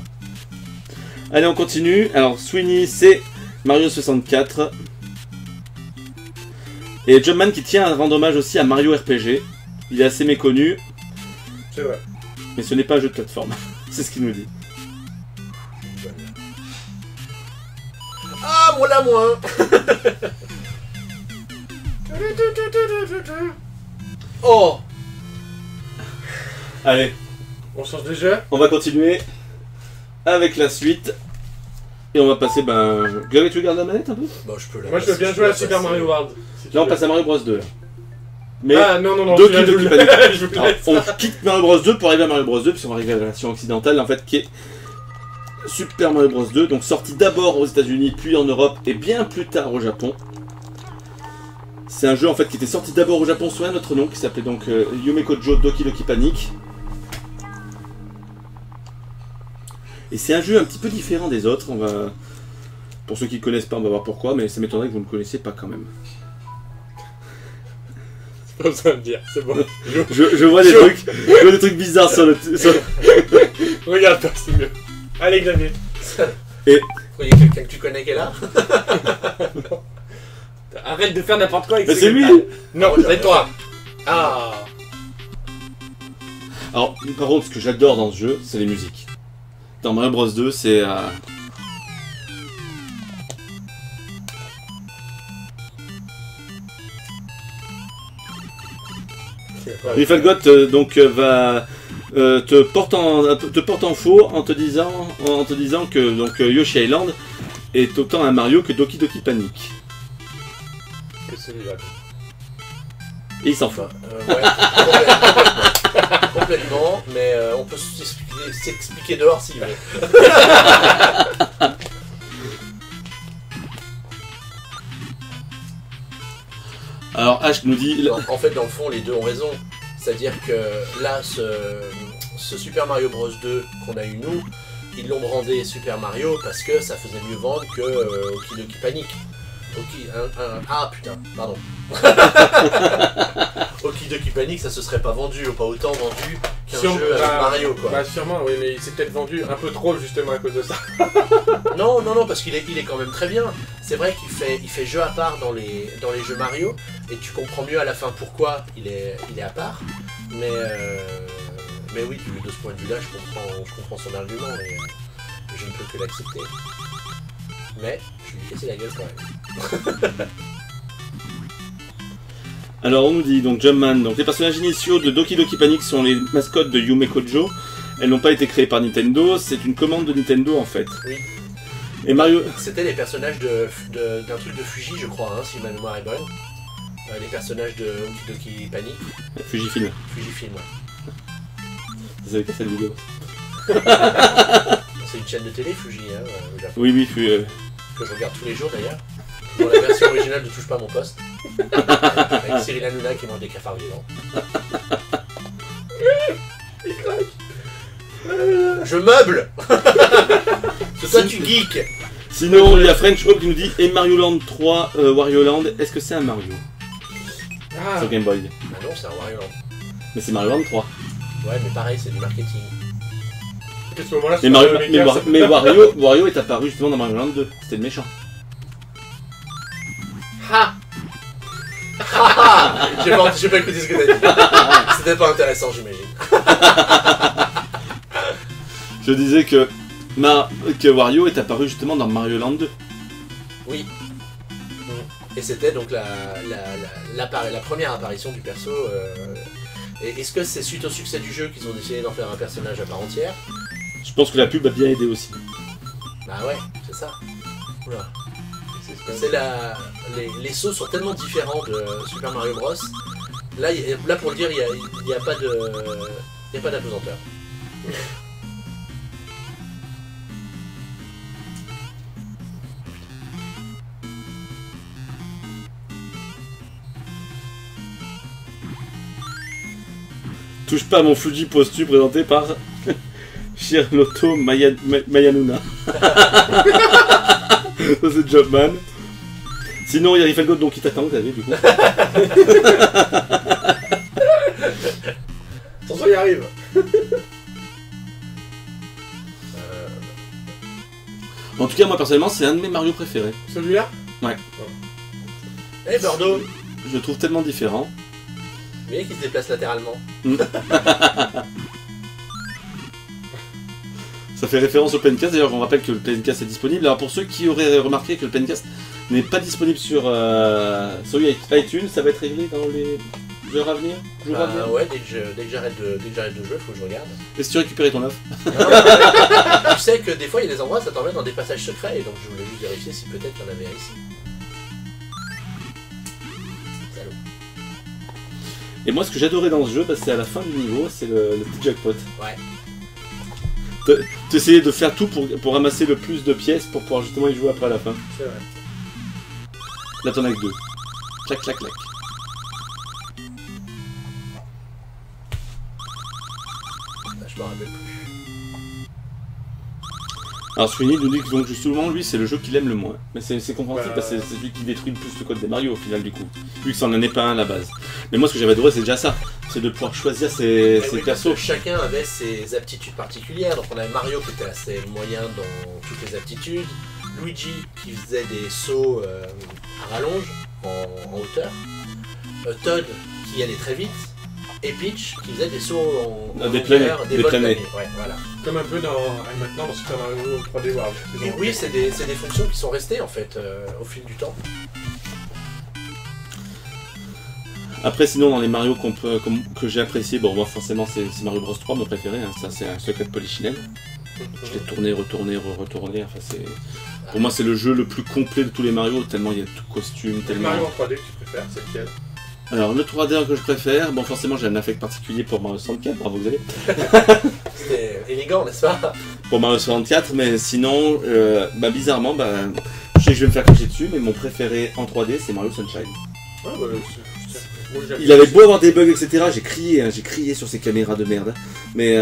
Allez on continue. Alors Sweeney c'est Mario 64. Et Jumpman qui tient à rendre hommage aussi à Mario RPG. Il est assez méconnu. C'est vrai. Mais ce n'est pas un jeu de plateforme. C'est ce qu'il nous dit. Ah, moi la moins. Oh. Allez, On change de jeu. on va continuer avec la suite. Et on va passer, Xavier, tu regardes la manette un peu? Bon, je peux la Moi je veux bien jouer à Super Mario World. Si tu Là on veux. passe à Mario Bros 2. Là. Mais Ah non, Doki celui-là, Doki je Panic. voulais- je voulais alors, ça. on quitte Mario Bros 2 pour arriver à Mario Bros 2, puisqu'on va arriver à la version occidentale en fait qui est Super Mario Bros 2, donc sorti d'abord aux États-Unis, puis en Europe et bien plus tard au Japon. C'est un jeu en fait qui était sorti d'abord au Japon sous un autre nom qui s'appelait donc Yume Kojo Doki Doki Panic. Et c'est un jeu un petit peu différent des autres. Pour ceux qui ne connaissent pas, on va voir pourquoi, mais ça m'étonnerait que vous ne le connaissiez pas quand même. Pas besoin de dire, c'est bon. Je vois des trucs bizarres sur le. Regarde pas, c'est mieux. Allez Xavier. Il y a quelqu'un que tu connais qui est là. Arrête de faire n'importe quoi avec Mais ces c'est lui. gars. Non, Moi, c'est toi. Ah. Alors, par contre, ce que j'adore dans ce jeu, c'est les musiques. Dans Mario Bros 2, c'est. Rifalgot donc va te porte en faux en te disant que donc Yoshi Island est autant un Mario que Doki Doki Panic. C'est celui-là. Et il s'en fout. Ouais, complètement, mais on peut s'expliquer dehors s'il veut. Alors Alors H nous dit... En fait, dans le fond, les deux ont raison. C'est-à-dire que là, ce Super Mario Bros 2 qu'on a eu nous, ils l'ont brandé Super Mario parce que ça faisait mieux vendre que Okidoki Panic. Ah putain, pardon. Okidoki Panic, ça se serait pas vendu, ou pas autant vendu qu'un jeu avec Mario, quoi. Bah sûrement, oui, mais il s'est peut-être vendu un peu trop justement à cause de ça. Non, parce qu'il est quand même très bien. C'est vrai qu'il fait jeu à part dans les jeux Mario, et tu comprends mieux à la fin pourquoi il est à part. Mais oui, de ce point de vue-là, je comprends son argument, et je ne peux que l'accepter. Mais je lui ai cassé la gueule quand même. Alors on nous dit, donc Jumpman, donc les personnages initiaux de Doki Doki Panic sont les mascottes de Yume Kojo. Elles n'ont pas été créées par Nintendo, c'est une commande de Nintendo en fait. Oui. Et Mario... C'était les personnages d'un truc de Fuji, je crois, hein, si ma mémoire est bonne. Les personnages de Okidoki Panic. Fujifilm. Fujifilm, ouais. Vous avez cassé la vidéo. C'est une chaîne de télé, Fuji, hein, au Japon. Oui, Que je regarde tous les jours d'ailleurs. Dans la version originale de Touche pas à mon poste. Avec Cyril Hanouna qui mange des cafards vivants. Il craque. Je meuble. C'est toi tu geek. Sinon, il y a French Hope qui nous dit, et Mario Land 3, Wario Land, est-ce que c'est un Mario sur Game Boy? Ah non, c'est un Wario Land. Mais c'est Mario Land 3. Ouais, mais pareil, c'est du marketing. À ce moment-là, mais Wario est apparu justement dans Mario Land 2. C'était le méchant. Ha. J'ai pas écouté ce que t'as dit. C'était pas intéressant, j'imagine. Je disais que Wario est apparu justement dans Mario Land 2. Oui. Et c'était donc la première apparition du perso. Et est-ce que c'est suite au succès du jeu qu'ils ont décidé d'en faire un personnage à part entière? Je pense que la pub a bien aidé aussi. Bah ouais, c'est ça. Oula. C'est les sauts sont tellement différents de Super Mario Bros. Là pour le dire, il n'y a pas d'apesanteur. Touche pas à mon Fuji postu présenté par Shirloto Mayanuna. Ça c'est Jumpman. Sinon il y a Riffle God donc qui t'attend, vous savez du coup. Attention, il arrive. En tout cas moi personnellement c'est un de mes Mario préférés. Celui-là? Ouais. Eh Bordeaux. Je le trouve tellement différent. Mais qui se déplace latéralement. Ça fait référence au Plencast, d'ailleurs on rappelle que le Plencast est disponible. Alors pour ceux qui auraient remarqué que le Plencast n'est pas disponible sur iTunes, ça va être réglé dans les heures à venir, jours à venir. Ouais, dès que j'arrête de jouer, il faut que je regarde. Et si tu récupères ton offre? Tu sais que des fois il y a des endroits ça t'emmène dans des passages secrets et donc je voulais juste vérifier si peut-être il y en avait un ici. Salaud. Et moi ce que j'adorais dans ce jeu, c'est à la fin du niveau, c'est le petit jackpot. Ouais. T'essayais de faire tout pour ramasser le plus de pièces pour pouvoir justement y jouer après à la fin. C'est vrai. Là t'en as que 2. Clac clac clac. Je me rappelle plus. Alors Sweeney nous dit que donc justement lui c'est le jeu qu'il aime le moins. Mais c'est compréhensible parce que c'est celui qui détruit le plus le code des Mario au final du coup. Vu que ça n'en est pas un à la base. Mais moi ce que j'avais adoré c'est déjà ça. C'est de pouvoir choisir ses persos. Chacun avait ses aptitudes particulières. Donc on avait Mario qui était assez moyen dans toutes les aptitudes. Luigi qui faisait des sauts à rallonge en hauteur. Todd qui allait très vite. Et Peach qui faisait des sauts en des longueur, des vols planets. Ouais, voilà. Comme un peu maintenant dans Super Mario 3D World. Et oui, c'est des fonctions qui sont restées en fait au fil du temps. Après sinon dans les Mario que j'ai apprécié, bon moi forcément c'est Mario Bros 3 mon préféré, hein. Ça c'est un secret de Polichinelle. Je l'ai tourné, retourné, enfin c'est... Pour moi c'est le jeu le plus complet de tous les Mario, tellement il y a tout costume, tellement... Mario en 3D que tu préfères, c'est lequel? Alors le 3D que je préfère, bon forcément j'ai un affect particulier pour Mario 64, bravo Xavier. C'était élégant, n'est-ce pas? Pour Mario 64, mais sinon, bizarrement, je sais que je vais me faire cracher dessus, mais mon préféré en 3D c'est Mario Sunshine. Ouais, bah, Moi, j'aime Il bien. avait beau avoir des bugs, etc. J'ai crié sur ces caméras de merde. Mais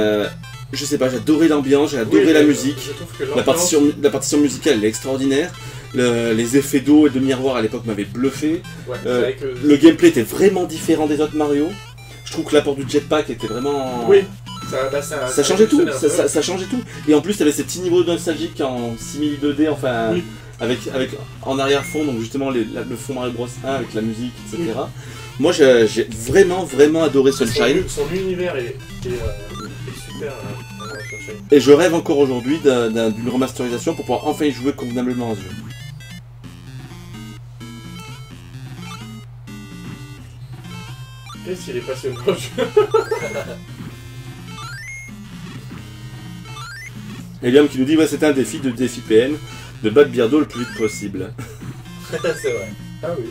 je sais pas, j'adorais l'ambiance, j'ai adoré Oui, la mais musique. Je trouve que La partition musicale, elle est extraordinaire. Les effets d'eau et de miroir à l'époque m'avaient bluffé. Ouais, c'est vrai que... Le gameplay était vraiment différent des autres Mario. Je trouve que l'apport du jetpack était vraiment... Oui, Ça changeait tout, révolutionnaire, ouais. ça changeait tout. Et en plus, t'avais ces petits niveaux nostalgiques en simili 2D, enfin, Oui. avec en arrière-fond, donc justement le fond Mario Bros 1 avec la musique, etc. Moi, j'ai vraiment adoré Sunshine. Son univers est super, Sunshine. Et je rêve encore aujourd'hui d'une remasterisation pour pouvoir enfin y jouer convenablement à ce jeu. Qu'est-ce qu'il est passionnant le jeu. Et Liam qui nous dit, ouais, c'était un défi PM, de battre Birdo le plus vite possible. C'est vrai. Ah oui.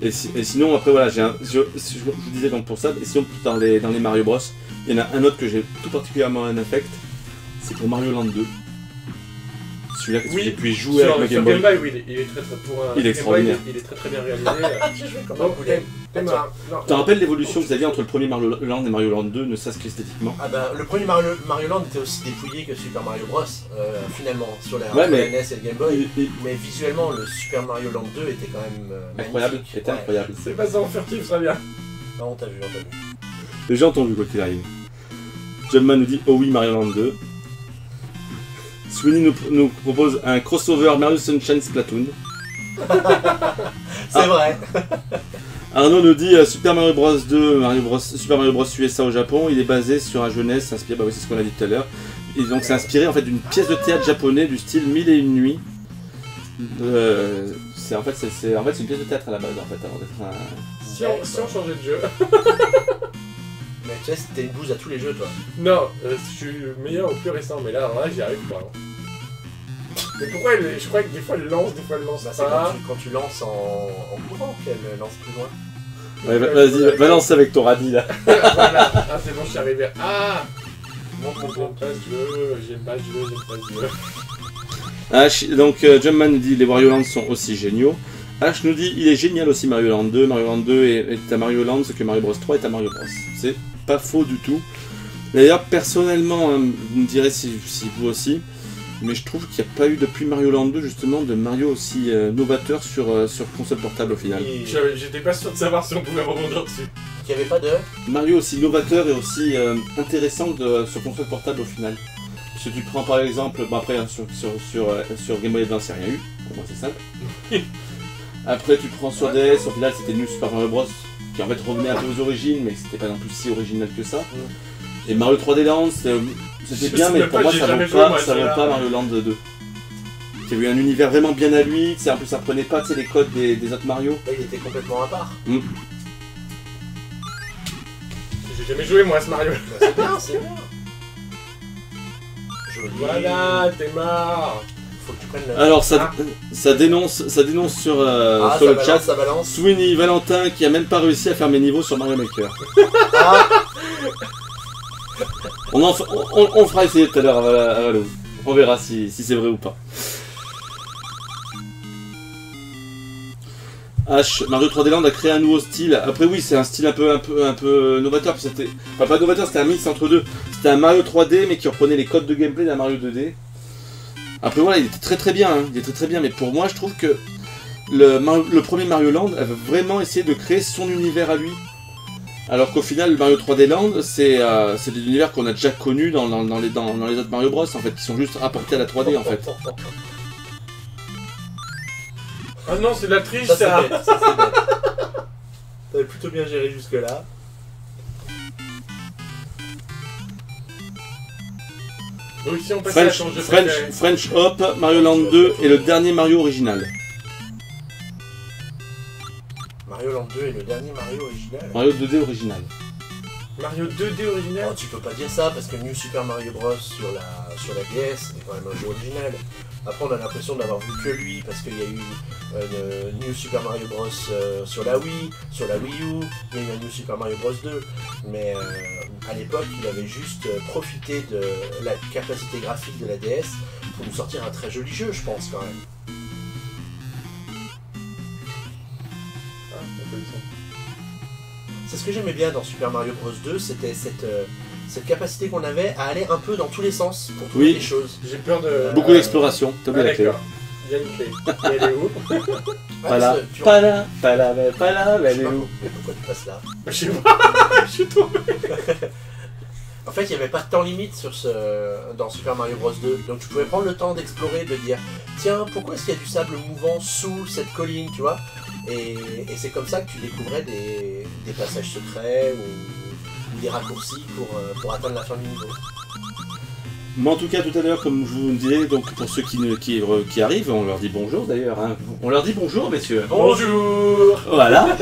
Et sinon, après, voilà, je vous disais donc pour ça, et sinon, dans les Mario Bros, il y en a un autre que j'ai tout particulièrement un affect, c'est pour Mario Land 2. Celui-là que j'ai pu y jouer avec le Game Boy. Oui, il est très pour un Il est extraordinaire. Il est très bien réalisé. J'ai joué comme un Donc, poulet. Tu te rappelles l'évolution que vous aviez entre le premier Mario Land et Mario Land 2, ne serait-ce qu'esthétiquement? Ah bah, le premier Mario Land était aussi dépouillé que Super Mario Bros. Finalement, sur la Ouais, mais- NES et le Game Boy. Mais visuellement, le Super Mario Land 2 était quand même Incroyable, magnifique. c'était Ouais. incroyable. C'est pas ça en furtif, ça vient. Non, on t'a vu. Les gens t'ont vu quoi qu'il arrive. Jumpman nous dit, oh oui, Mario Land 2. Sweeney nous propose un crossover Mario Sunshine Splatoon. C'est vrai. Arnaud nous dit Super Mario Bros 2, Super Mario Bros USA au Japon, il est basé sur un jeunesse inspiré, bah oui, c'est ce qu'on a dit tout à l'heure. Et donc c'est inspiré en fait d'une pièce de théâtre japonais du style Mille et une nuits. C'est une pièce de théâtre à la base en fait avant d'être un... Si on changeait de jeu. Mais tu sais, c'était une bouse à tous les jeux, toi. Non, je suis meilleur au plus récent, mais là j'y arrive pas. hein. Mais pourquoi je crois que des fois elle lance, des fois elle lance Bah, c'est pas. quand tu lances en courant qu'elle lance plus loin. Ouais, vas-y, balance avec ton radis là. Voilà, ah c'est bon, je suis arrivé. Ah j'aime pas ce jeu, j'aime pas ce jeu. Donc Jumpman nous dit les Wario Land sont aussi géniaux. Ash nous dit il est génial aussi Mario Land 2. Mario Land 2 est à Mario Land ce que Mario Bros 3 est à Mario Bros. C'est pas faux du tout. D'ailleurs personnellement, hein, vous me direz si vous aussi, mais je trouve qu'il n'y a pas eu depuis Mario Land 2 justement de Mario aussi novateur sur console portable au final. Et J'étais pas sûr de savoir si on pouvait rebondir dessus. qu'il n'y avait pas de. Mario aussi novateur et aussi intéressant sur console portable au final. Parce que tu prends par exemple, bon après hein, sur Game Boy Advance il n'y a rien eu, pour moi c'est simple. Après tu prends sur DS, au final c'était New Super Mario Bros. Qui en fait revenait un peu aux origines, mais c'était pas non plus si original que ça. Et Mario 3D Land c'était Je bien, sais mais même pour pas, moi j'ai ça jamais vaut joué, moi, pas celui-là. Mario Land 2. Il y avait un univers vraiment bien à lui, en plus ça prenait pas les codes des autres Mario. Là, il était complètement à part. J'ai jamais joué moi à ce Mario. Bah, c'est bien, c'est bien. Joli. Voilà, t'es marre. Faut que tu prennes le. Alors ça dénonce sur Ah, sur ça le balance, chat. ça balance. Sweeney Valentin qui a même pas réussi à faire mes niveaux sur Mario Maker. Ah, On fera essayer tout à l'heure à Valo. On verra si c'est vrai ou pas. H, Mario 3D Land a créé un nouveau style. Après oui, c'est un style un peu novateur. C'était, enfin pas novateur, c'était un mix entre deux. C'était un Mario 3D mais qui reprenait les codes de gameplay d'un Mario 2D. Après voilà, il était très bien, hein. Il était très bien. Mais pour moi, je trouve que le premier Mario Land avait vraiment essayé de créer son univers à lui. Alors qu'au final, le Mario 3D Land, c'est des univers qu'on a déjà connus dans les autres Mario Bros, en fait, qui sont juste rapportés à la 3D, en fait. Ah non, c'est de la triche ça c'est ça. bête, ça c'est bête. T'avais plutôt bien géré jusque-là. Donc si on passait à ton jeu préféré. French Hop, Mario Land 2 et le dernier Mario original. Mario Land 2 est le dernier Mario original. Mario 2D original. Mario 2D original. Oh, tu peux pas dire ça parce que New Super Mario Bros sur la DS c'était quand même un jeu original. Après on a l'impression d'avoir vu que lui parce qu'il y a eu New Super Mario Bros sur la Wii, sur la Wii U, il y a eu un New Super Mario Bros 2. Mais à l'époque il avait juste profité de la capacité graphique de la DS pour nous sortir un très joli jeu je pense quand même. c'est ce que j'aimais bien dans Super Mario Bros 2, c'était cette capacité qu'on avait à aller un peu dans tous les sens pour trouver Oui. des choses. J'ai peur de... Beaucoup d'exploration, t'as Ah, bien la clé. d'accord. Il y a une clé. Et elle est où? Ouais, Voilà. parce que tu- Pas là, elle est où? Mais pourquoi tu passes là? Je sais pas, je suis tombé. En fait, il n'y avait pas de temps limite dans Super Mario Bros 2. Donc tu pouvais prendre le temps d'explorer, de dire tiens, pourquoi est-ce qu'il y a du sable mouvant sous cette colline, tu vois? Et c'est comme ça que tu découvrais des passages secrets ou des raccourcis pour atteindre la fin du niveau. Mais en tout cas, tout à l'heure, comme je vous le disais, donc pour ceux qui arrivent, on leur dit bonjour d'ailleurs. Hein. On leur dit bonjour, messieurs. Bonjour. Voilà.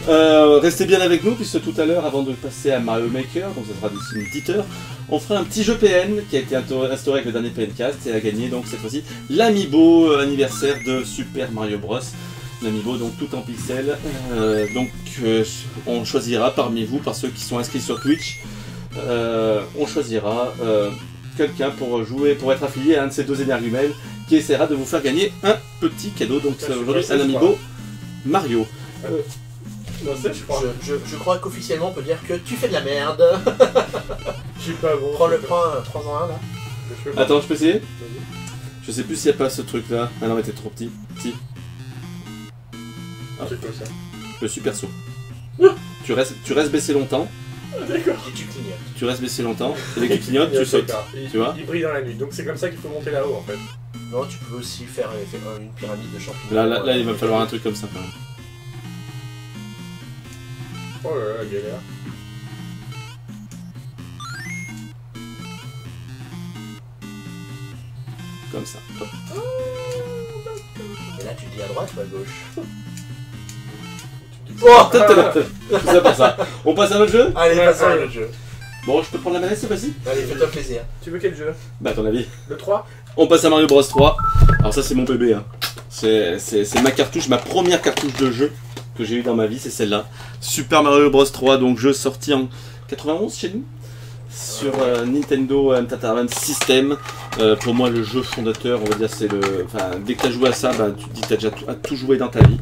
Restez bien avec nous, puisque tout à l'heure, avant de passer à Mario Maker, donc ça sera d'ici une petite heure, on fera un petit jeu PN qui a été instauré avec le dernier PNcast et a gagné donc cette fois-ci l'Amiibo anniversaire de Super Mario Bros. L'Amiibo donc tout en pixels. On choisira parmi vous, par ceux qui sont inscrits sur Twitch, on choisira quelqu'un pour jouer, pour être affilié à un de ces deux énergumènes qui essaiera de vous faire gagner un petit cadeau. Donc c'est aujourd'hui un Amiibo Mario. Non, c'est, je crois. Je crois qu'officiellement on peut dire que tu fais de la merde. Je suis pas bon. Prends un 3 en 1 là. Je peux pas. Attends, je peux essayer? Vas-y. Je sais plus s'il n'y a pas ce truc là. Ah non, mais t'es trop petit. Si. C'est quoi ça? Le super saut. Tu restes baissé longtemps. Ah, d'accord. Et tu clignotes. Tu restes baissé longtemps. Et dès que tu clignotes, tu sautes. Tu vois? Il brille dans la nuit. Donc c'est comme ça qu'il faut monter là-haut en fait. Non, tu peux aussi faire une pyramide de champignons. Là, il va falloir un truc comme ça quand même. Oh là là, galère. Comme ça. Hop. Et là tu dis à droite ou à gauche. Oh, tout ça pour ça. On passe à notre jeu? Allez, Ouais, passe à ouais. l'autre jeu. Bon, je peux prendre la manette cette fois-ci? Allez, fais-toi plaisir. Tu veux quel jeu? Bah, à ton avis. Le 3? On passe à Mario Bros 3. Alors ça, c'est mon bébé. Hein. C'est ma cartouche, ma première cartouche de jeu que j'ai eu dans ma vie, c'est celle-là. Super Mario Bros 3, donc jeu sorti en 91 chez nous. Sur Nintendo Entertainment System. Pour moi, le jeu fondateur, on va dire, c'est le... Enfin, dès que tu as joué à ça, bah, tu te dis que tu as déjà tout joué dans ta vie.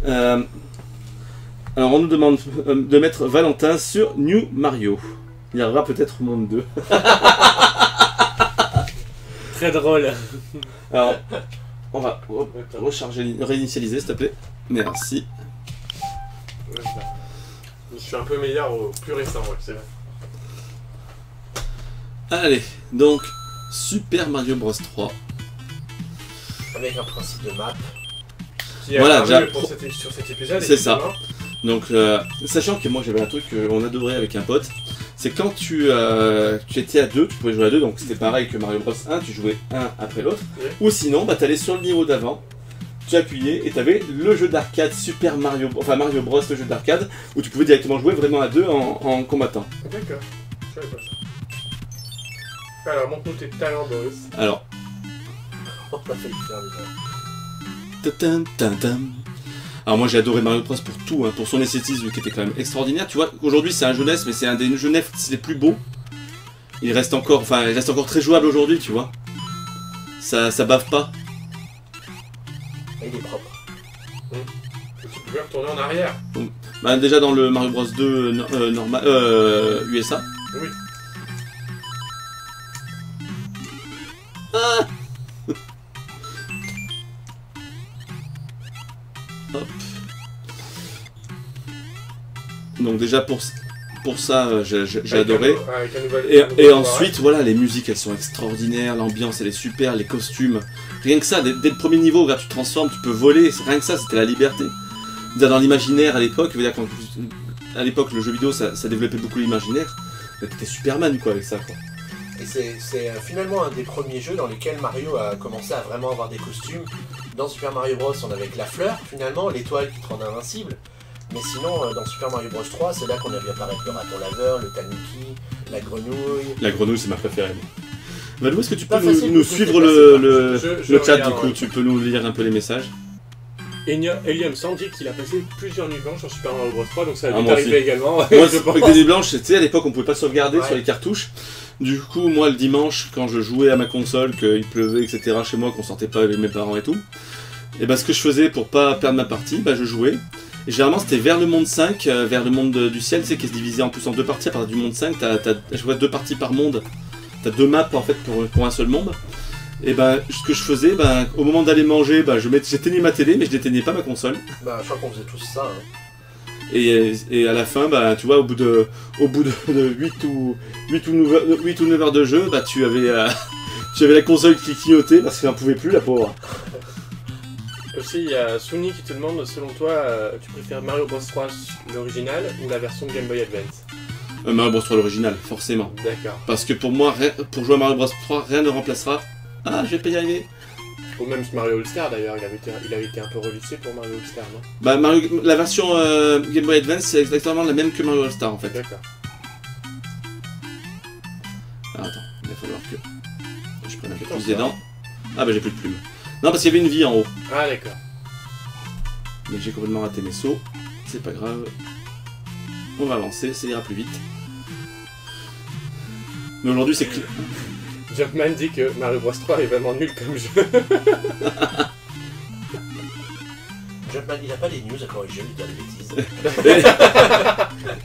Alors, on nous demande de mettre Valentin sur New Mario. Il y aura peut-être Monde 2. Très drôle. Alors, on va recharger, réinitialiser, s'il te plaît. Merci. Je suis un peu meilleur au plus récent, ouais, c'est vrai. Allez, donc, Super Mario Bros 3. Avec un principe de map. Qui a Voilà, apparu déjà, sur cet épisode. c'est ça. évidemment. Donc, sachant que moi j'avais un truc qu'on adorait avec un pote, c'est quand tu étais à deux, tu pouvais jouer à deux, donc c'était pareil que Mario Bros 1, tu jouais un après l'autre, Oui. ou sinon, bah, t'allais sur le niveau d'avant, tu appuyais et t'avais le jeu d'arcade Super Mario, enfin Mario Bros, le jeu d'arcade, où tu pouvais directement jouer vraiment à deux en combattant. D'accord. Je savais pas ça. Alors, montre-nous tes talents, Boris. Alors, On a fait le faire déjà. tatin, tatin. Alors moi j'ai adoré Mario Bros pour tout, hein, pour son esthétisme qui était quand même extraordinaire. Tu vois, aujourd'hui c'est un jeunesse, mais c'est un des jeunesses les plus beaux. Il reste encore très jouable aujourd'hui, tu vois. Ça bave pas. Et il est propre. Et tu pouvais retourner en arrière. Bah, déjà dans le Mario Bros 2 USA. Oui. Ah Hop. Donc déjà pour ça j'ai adoré. Avec un nouvel- Et un nouvel ensuite, voilà, les musiques elles sont extraordinaires, l'ambiance elle est super, les costumes. Rien que ça, dès le premier niveau, regarde, tu te transformes, tu peux voler, rien que ça, c'était la liberté. Dire, dans l'imaginaire à l'époque, à l'époque le jeu vidéo ça développait beaucoup l'imaginaire. T'étais Superman quoi avec ça quoi. Et c'est finalement un des premiers jeux dans lesquels Mario a commencé à vraiment avoir des costumes. Dans Super Mario Bros, on avait que la fleur, finalement, l'étoile qui te rend invincible. Mais sinon, dans Super Mario Bros 3, c'est là qu'on a vu apparaître le raton laveur, le tanuki, la grenouille. La grenouille c'est ma préférée. Valou, est-ce que tu peux Pas facile, nous parce que suivre c'est le Je chat regarde, du coup, ouais. tu peux nous lire un peu les messages. Elium Sans dit qu'il a passé plusieurs nuits blanches sur Super Mario Bros 3, donc ça a Ah, dû moi t'arriver aussi. également. Moi, je pense. avec des nuits blanches, tu sais, à l'époque, on pouvait pas sauvegarder Ouais. sur les cartouches. Du coup, moi, le dimanche, quand je jouais à ma console, qu'il pleuvait, etc., chez moi, qu'on sortait pas avec mes parents et tout, et bah, ce que je faisais pour pas perdre ma partie, bah, je jouais. Et généralement c'était vers le monde 5, vers le monde du ciel, tu sais, qui est divisé en plus en deux parties. À partir du monde 5, t'as je vois 2 parties par monde. T'as 2 maps en fait pour un seul monde. Et ben ce que je faisais, ben au moment d'aller manger, ben j'éteignais ma télé, mais je n'éteignais pas ma console. Bah, je crois qu'on faisait tous ça. Hein. Et à la fin, bah, tu vois, au bout de 8 ou 9 heures de jeu, bah, tu avais la console qui clignotait parce qu'elle n'en pouvait plus, la pauvre. Aussi, il y a Souni qui te demande, selon toi, tu préfères Mario Bros 3 l'original ou la version Game Boy Advance? Mario Bros 3 l'original, forcément. D'accord. Parce que pour moi, pour jouer à Mario Bros 3, rien ne remplacera. Ah, je vais pas y arriver. Ou même Mario All-Star d'ailleurs, il avait été un peu relissé pour Mario All-Star, non? Bah, la version Game Boy Advance, c'est exactement la même que Mario All-Star en fait. D'accord. Alors, attends, il va falloir que je prenne un peu plus des dents. Ah, bah, j'ai plus de plumes. Non, parce qu'il y avait une vie en haut. Ah, d'accord. Mais j'ai complètement raté mes sauts. C'est pas grave. On va avancer, ça ira plus vite. Mais aujourd'hui, c'est clair. Jumpman dit que Mario Bros 3 est vraiment nul comme jeu. Jumpman, il a pas les news à corriger, il dit des bêtises.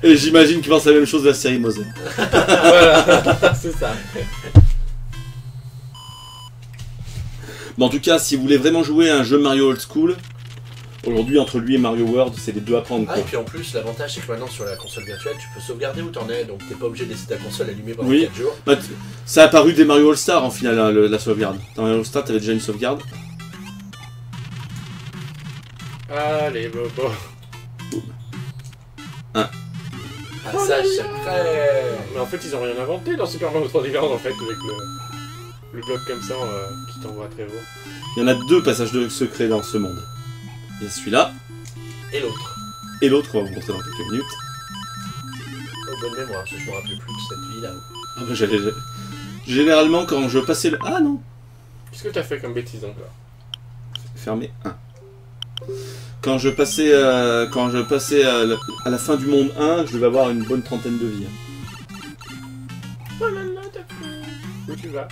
Et j'imagine qu'il pense la même chose de la série Mother. Voilà, c'est ça. Bon, en tout cas, si vous voulez vraiment jouer à un jeu Mario Old School, aujourd'hui, entre lui et Mario World, c'est les deux à prendre. Ah, et puis en plus, l'avantage, c'est que maintenant, sur la console virtuelle, tu peux sauvegarder où t'en es, donc t'es pas obligé de laisser ta console allumée pendant 4 jours. Bah, ça a apparu des Mario All-Star en final, hein, la sauvegarde. Dans Mario All-Star, t'avais déjà une sauvegarde. Allez, bobo. Ah, ça, c'est prêt. Mais en fait, ils ont rien inventé dans Super Mario 3D World, en fait, avec le bloc comme ça qui t'envoie très haut. Il y en a 2 passages de secrets dans ce monde. Il y a celui-là, Et l'autre. et l'autre qu'on va vous montrer dans quelques minutes. Oh, bonne mémoire, parce que je me rappelle plus de cette vie là. Ah bah, généralement, quand je passais le... Ah non, Qu'est-ce que t'as fait comme bêtise encore? fermé 1. Quand je passais, à la fin du monde 1, je devais avoir une bonne trentaine de vies. Oh là là, t'as fait... Où tu vas?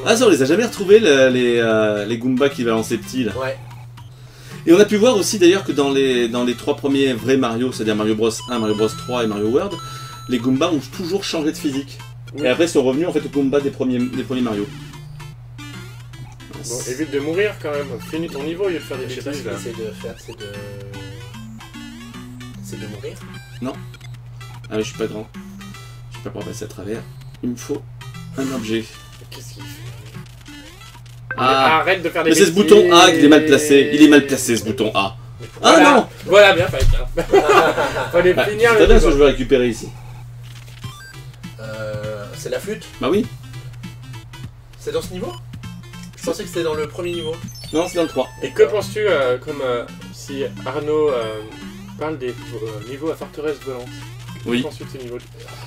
Ah ça, on les a jamais retrouvés, les Goombas qui balançaient petits là. Ouais. Et on a pu voir aussi d'ailleurs que dans les 3 premiers vrais Mario, c'est-à-dire Mario Bros 1, Mario Bros 3 et Mario World, les Goombas ont toujours changé de physique. Oui. Et après ils sont revenus en fait aux Goombas des premiers Mario. Bon, évite de mourir quand même. Finis ton niveau au lieu de faire des Je sais pas ce bêtises qu'il là. essaie de faire, c'est de mourir. Ah mais je suis pas grand. Je vais pas pouvoir passer à travers. Il me faut un objet. Qu'est-ce qu'il fait? Ah, Arrête de faire des mais bêtises. c'est ce bouton A qu'il est mal placé. Il est mal placé ce bouton A. Ah Voilà. non. Voilà, bien fait. Fallait Bah, finir c'est le bien ce que niveau. je veux récupérer ici. C'est la flûte. Bah oui. C'est dans ce niveau? Je pensais que c'était dans le premier niveau. Non, c'est dans le 3. Et que penses-tu si Arnaud parle des niveaux à forteresse volante? Oui. Que penses-tu de ces niveaux?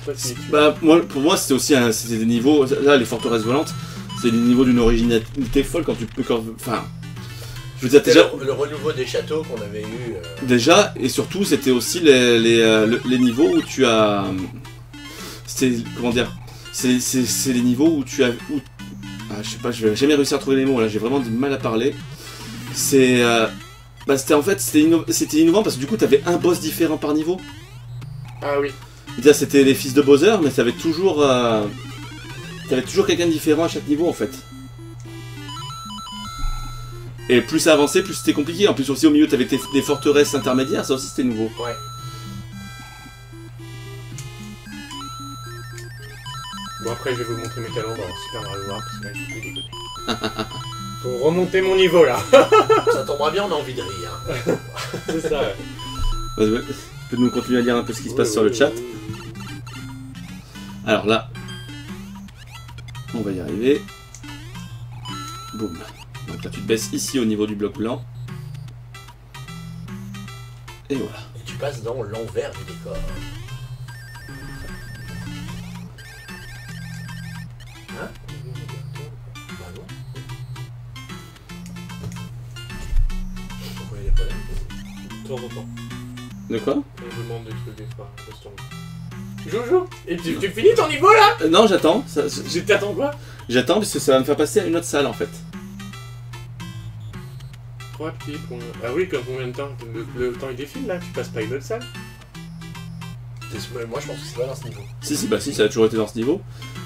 Toi, tu les tues. Bah pour moi c'était aussi c'était des niveaux. Là les forteresses volantes, c'est des niveaux d'une originalité folle quand tu peux enfin. Je veux dire C'était déjà. le renouveau des châteaux qu'on avait eu. Déjà, et surtout, c'était aussi les niveaux où tu as... Comment dire? C'est les niveaux où tu as... je sais pas, je vais jamais réussir à trouver les mots, là, j'ai vraiment du mal à parler. C'était en fait, c'était innovant parce que du coup, tu avais un boss différent par niveau. Ah oui. C'est-à-dire, c'était les fils de Bowser, mais tu avais toujours... T'avais toujours quelqu'un de différent à chaque niveau, en fait. Et plus ça avançait, plus c'était compliqué. En plus aussi au milieu t'avais des forteresses intermédiaires, ça aussi c'était nouveau. Ouais. Bon après je vais vous montrer mes talents dans Super Mario World parce que là je suis plus déconné. Faut remonter mon niveau là. Ça tombera bien, on a envie de rire. C'est ça. Ouais. Tu peux nous continuer à lire un peu ce qui se passe sur le chat. Alors là, on va y arriver. Boum. Donc là tu te baisses ici au niveau du bloc blanc. Et voilà. Et tu passes dans l'envers du décor. Hein? Bah non. Pourquoi il y a des problèmes? De temps en temps. De quoi? On me demande des trucs des fois. Jojo. Et tu finis ton niveau là? Non, j'attends. T'attends quoi? J'attends parce que ça va me faire passer à une autre salle en fait. 3 petits points. Ah oui, comme combien de temps le temps il défile là, tu passes pas une autre salle? Moi je pense que c'est pas dans ce niveau. Si, bah si, ça a toujours été dans ce niveau.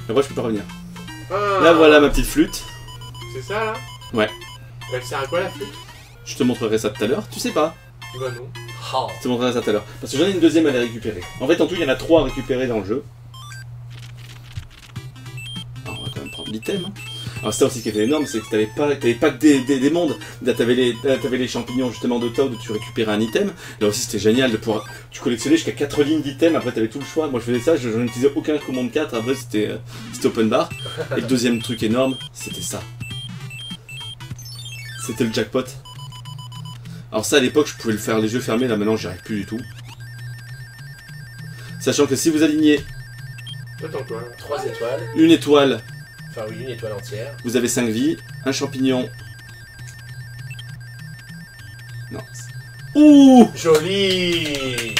Mais moi je peux pas revenir. Ah, Là voilà ma petite flûte. c'est ça là? Ouais. Elle sert à quoi la flûte? Je te montrerai ça tout à l'heure. Tu sais pas. Bah non. Oh. Je te montrerai ça tout à l'heure. Parce que j'en ai une deuxième à les récupérer. En fait, en tout, il y en a 3 à récupérer dans le jeu. Alors, on va quand même prendre l'item. Hein. Alors, ça aussi qui était énorme, c'est que t'avais pas que des mondes. Là, t'avais les champignons justement de Toad où tu récupérais un item. Là aussi, c'était génial de pouvoir. Tu collectionnais jusqu'à 4 lignes d'items. Après, t'avais tout le choix. Moi, je faisais ça, j'en utilisais aucun qu'au monde 4. Après, c'était open bar. Et le deuxième truc énorme, c'était ça. C'était le jackpot. Alors ça à l'époque je pouvais le faire les yeux fermés, là maintenant j'y arrive plus du tout. Sachant que si vous alignez Attends toi. 3 étoiles. une étoile, Enfin oui, une étoile entière. vous avez 5 vies, un champignon. Non. Ouh! Joli.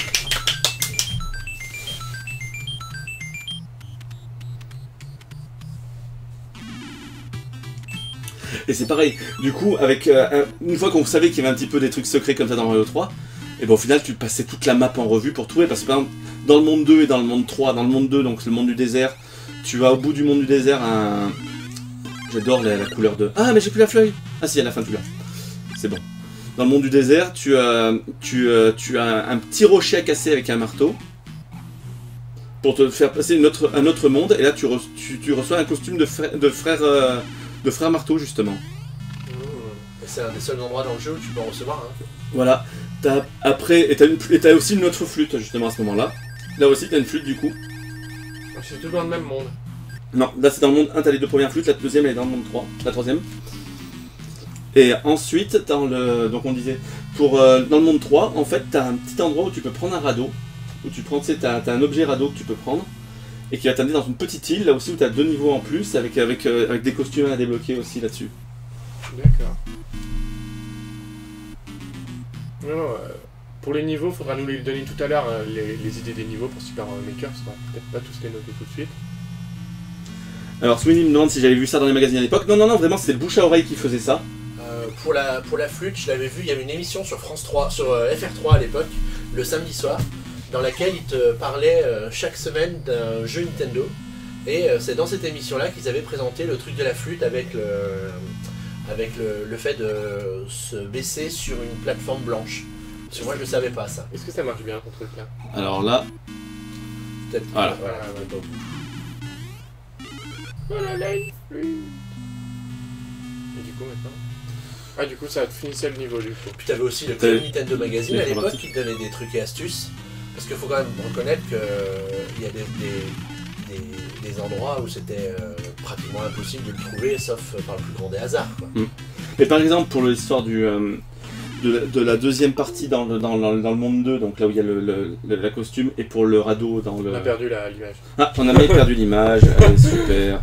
Et c'est pareil, du coup, avec une fois qu'on savait qu'il y avait un petit peu des trucs secrets comme ça dans Mario 3, et ben au final tu passais toute la map en revue pour trouver, parce que par exemple, dans le monde 2 et dans le monde 3, dans le monde 2, donc le monde du désert, tu as au bout du monde du désert un... J'adore la couleur de... Ah mais j'ai plus la feuille. Ah si, à la fin tu l'as. C'est bon. Dans le monde du désert, tu as un petit rocher à casser avec un marteau, pour te faire passer un autre monde, et là tu reçois un costume de frère marteau justement. C'est un des seuls endroits dans le jeu où tu peux en recevoir. Hein. Voilà. T'as aussi une autre flûte justement à ce moment-là. Là aussi t'as une flûte du coup. C'est tout dans le même monde. Non, là c'est dans le monde 1, t'as les 2 premières flûtes, la deuxième elle est dans le monde 3, la troisième. Et ensuite, donc on disait, dans le monde 3, en fait t'as un petit endroit où tu peux prendre un radeau. Où tu prends, t'as un objet radeau que tu peux prendre. Et qui va t'amener dans une petite île, là aussi où tu as 2 niveaux en plus, avec des costumes à débloquer aussi là-dessus. D'accord. Non, pour les niveaux, faudra nous les donner tout à l'heure, les idées des niveaux pour Super Maker, ça va peut-être pas tous les noter tout de suite. Alors Sweeney me demande si j'avais vu ça dans les magazines à l'époque. Non, vraiment c'était le bouche à oreille qui faisait ça. Pour la flûte, je l'avais vu, il y avait une émission sur France 3, sur FR3 à l'époque, le samedi soir, dans laquelle il te parlait chaque semaine d'un jeu Nintendo. Et c'est dans cette émission-là qu'ils avaient présenté le truc de la flûte avec le fait de se baisser sur une plateforme blanche. Parce que moi je le savais pas ça. Est-ce que ça marche bien ton truc là? Alors là, Peut-être. Voilà. Donc. Voilà la flûte. Et du coup maintenant? Ah du coup ça finissait le niveau du coup. Puis t'avais aussi le Club Nintendo Magazine à l'époque qui te donnait des trucs et astuces. Parce qu'il faut quand même reconnaître qu'il y a des endroits où c'était pratiquement impossible de le trouver, sauf par le plus grand des hasards. Quoi. Et par exemple pour l'histoire de la deuxième partie dans le monde 2, donc là où il y a la costume, et pour le radeau dans le... On a perdu l'image. Ah, on a même perdu l'image, allez super,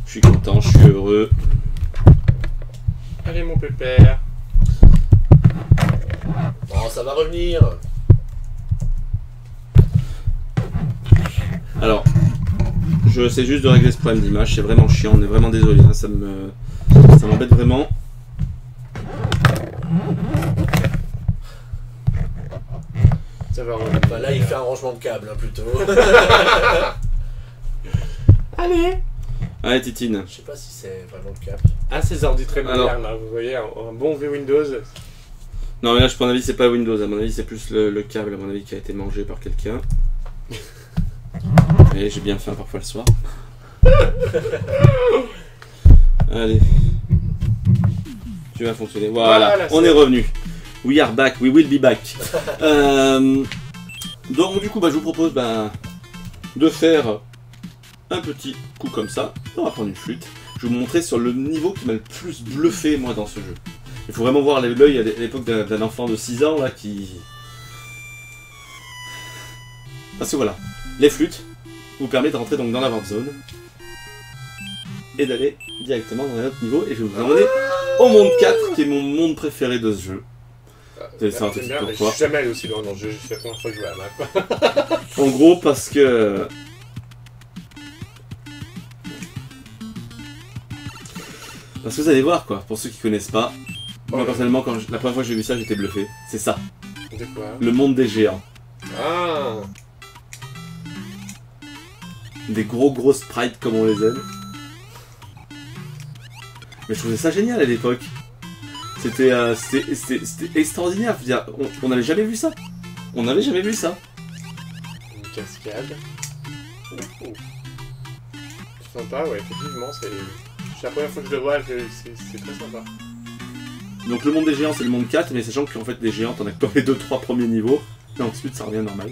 je suis content, je suis heureux. Allez mon pépère. Bon, ça va revenir. Alors, je sais juste de régler ce problème d'image, c'est vraiment chiant, on est vraiment désolé, hein, ça m'embête vraiment. Ça va revenir. Enfin, là il fait un rangement de câble hein, plutôt. Allez. Allez Titine. Je sais pas si c'est vraiment le câble. Ah ces ordi très Alors. modernes là, vous voyez, un bon vieux Windows. Non mais là, à mon avis, c'est pas Windows, à mon avis, c'est plus le câble, à mon avis, qui a été mangé par quelqu'un. Et j'ai bien faim parfois le soir. Allez. Tu vas fonctionner. Voilà, on est revenu. We are back, we will be back. Donc du coup, je vous propose de faire un petit coup comme ça. On va prendre une flûte. Je vais vous montrer sur le niveau qui m'a le plus bluffé, moi, dans ce jeu. Il faut vraiment voir l'œil à l'époque d'un enfant de 6 ans, là, qui... Parce que voilà, les flûtes vous permettent de rentrer donc dans la warp zone et d'aller directement dans un autre niveau. Et je vais vous emmener au monde 4, qui est mon monde préféré de ce jeu. Je suis jamais allé aussi loin dans le jeu, c'est la première fois que je joue à la map. En gros, parce que... Parce que vous allez voir, quoi, pour ceux qui connaissent pas, Moi personnellement, la première fois que j'ai vu ça, j'étais bluffé. C'est ça, De quoi? le monde des géants. Ah! Des gros sprites comme on les aime. Mais je trouvais ça génial à l'époque. C'était extraordinaire. Je veux dire, on n'avait jamais vu ça. On n'avait jamais vu ça. Une cascade. Ouh. C'est sympa, ouais, effectivement, c'est la première fois que je le vois, c'est très sympa. Donc le monde des géants, c'est le monde 4, mais sachant qu'en fait, les géants, t'en as que dans les 2-3 premiers niveaux. Et ensuite, ça revient normal.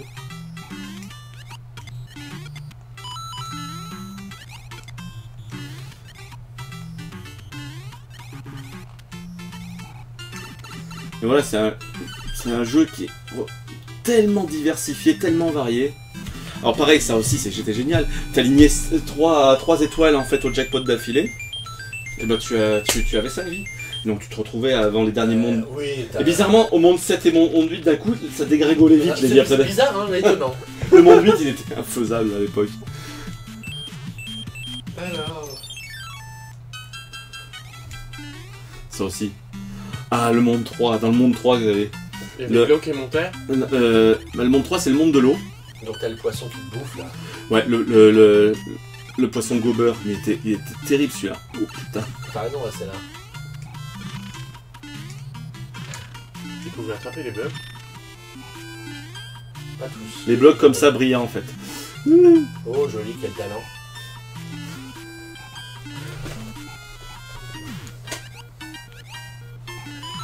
Et voilà, c'est un jeu qui est tellement diversifié, tellement varié. Alors pareil, ça aussi, j'étais génial. T'as aligné 3 étoiles en fait au jackpot d'affilée. Et ben tu avais 5 vies. Donc tu te retrouvais avant les derniers mondes. Oui, Et bizarrement, au monde 7 et monde 8, d'un coup, ça dégringolait vite, les vies. C'est bizarre, hein, mais étonnant. Le monde 8, il était infaisable à l'époque. Alors... Ça aussi. Ah, le monde 3. Dans le monde 3, vous avez... Il y avait l'eau qui montait. Le monde 3, c'est le monde de l'eau. Donc t'as le poisson qui te bouffe, là. Ouais, le poisson gober, il était terrible celui-là. Oh putain. T'as raison, ouais, c'est là. Tu pouvais attraper les blocs. Pas tous. Les blocs comme ça brillants en fait. Oh, joli, quel talent.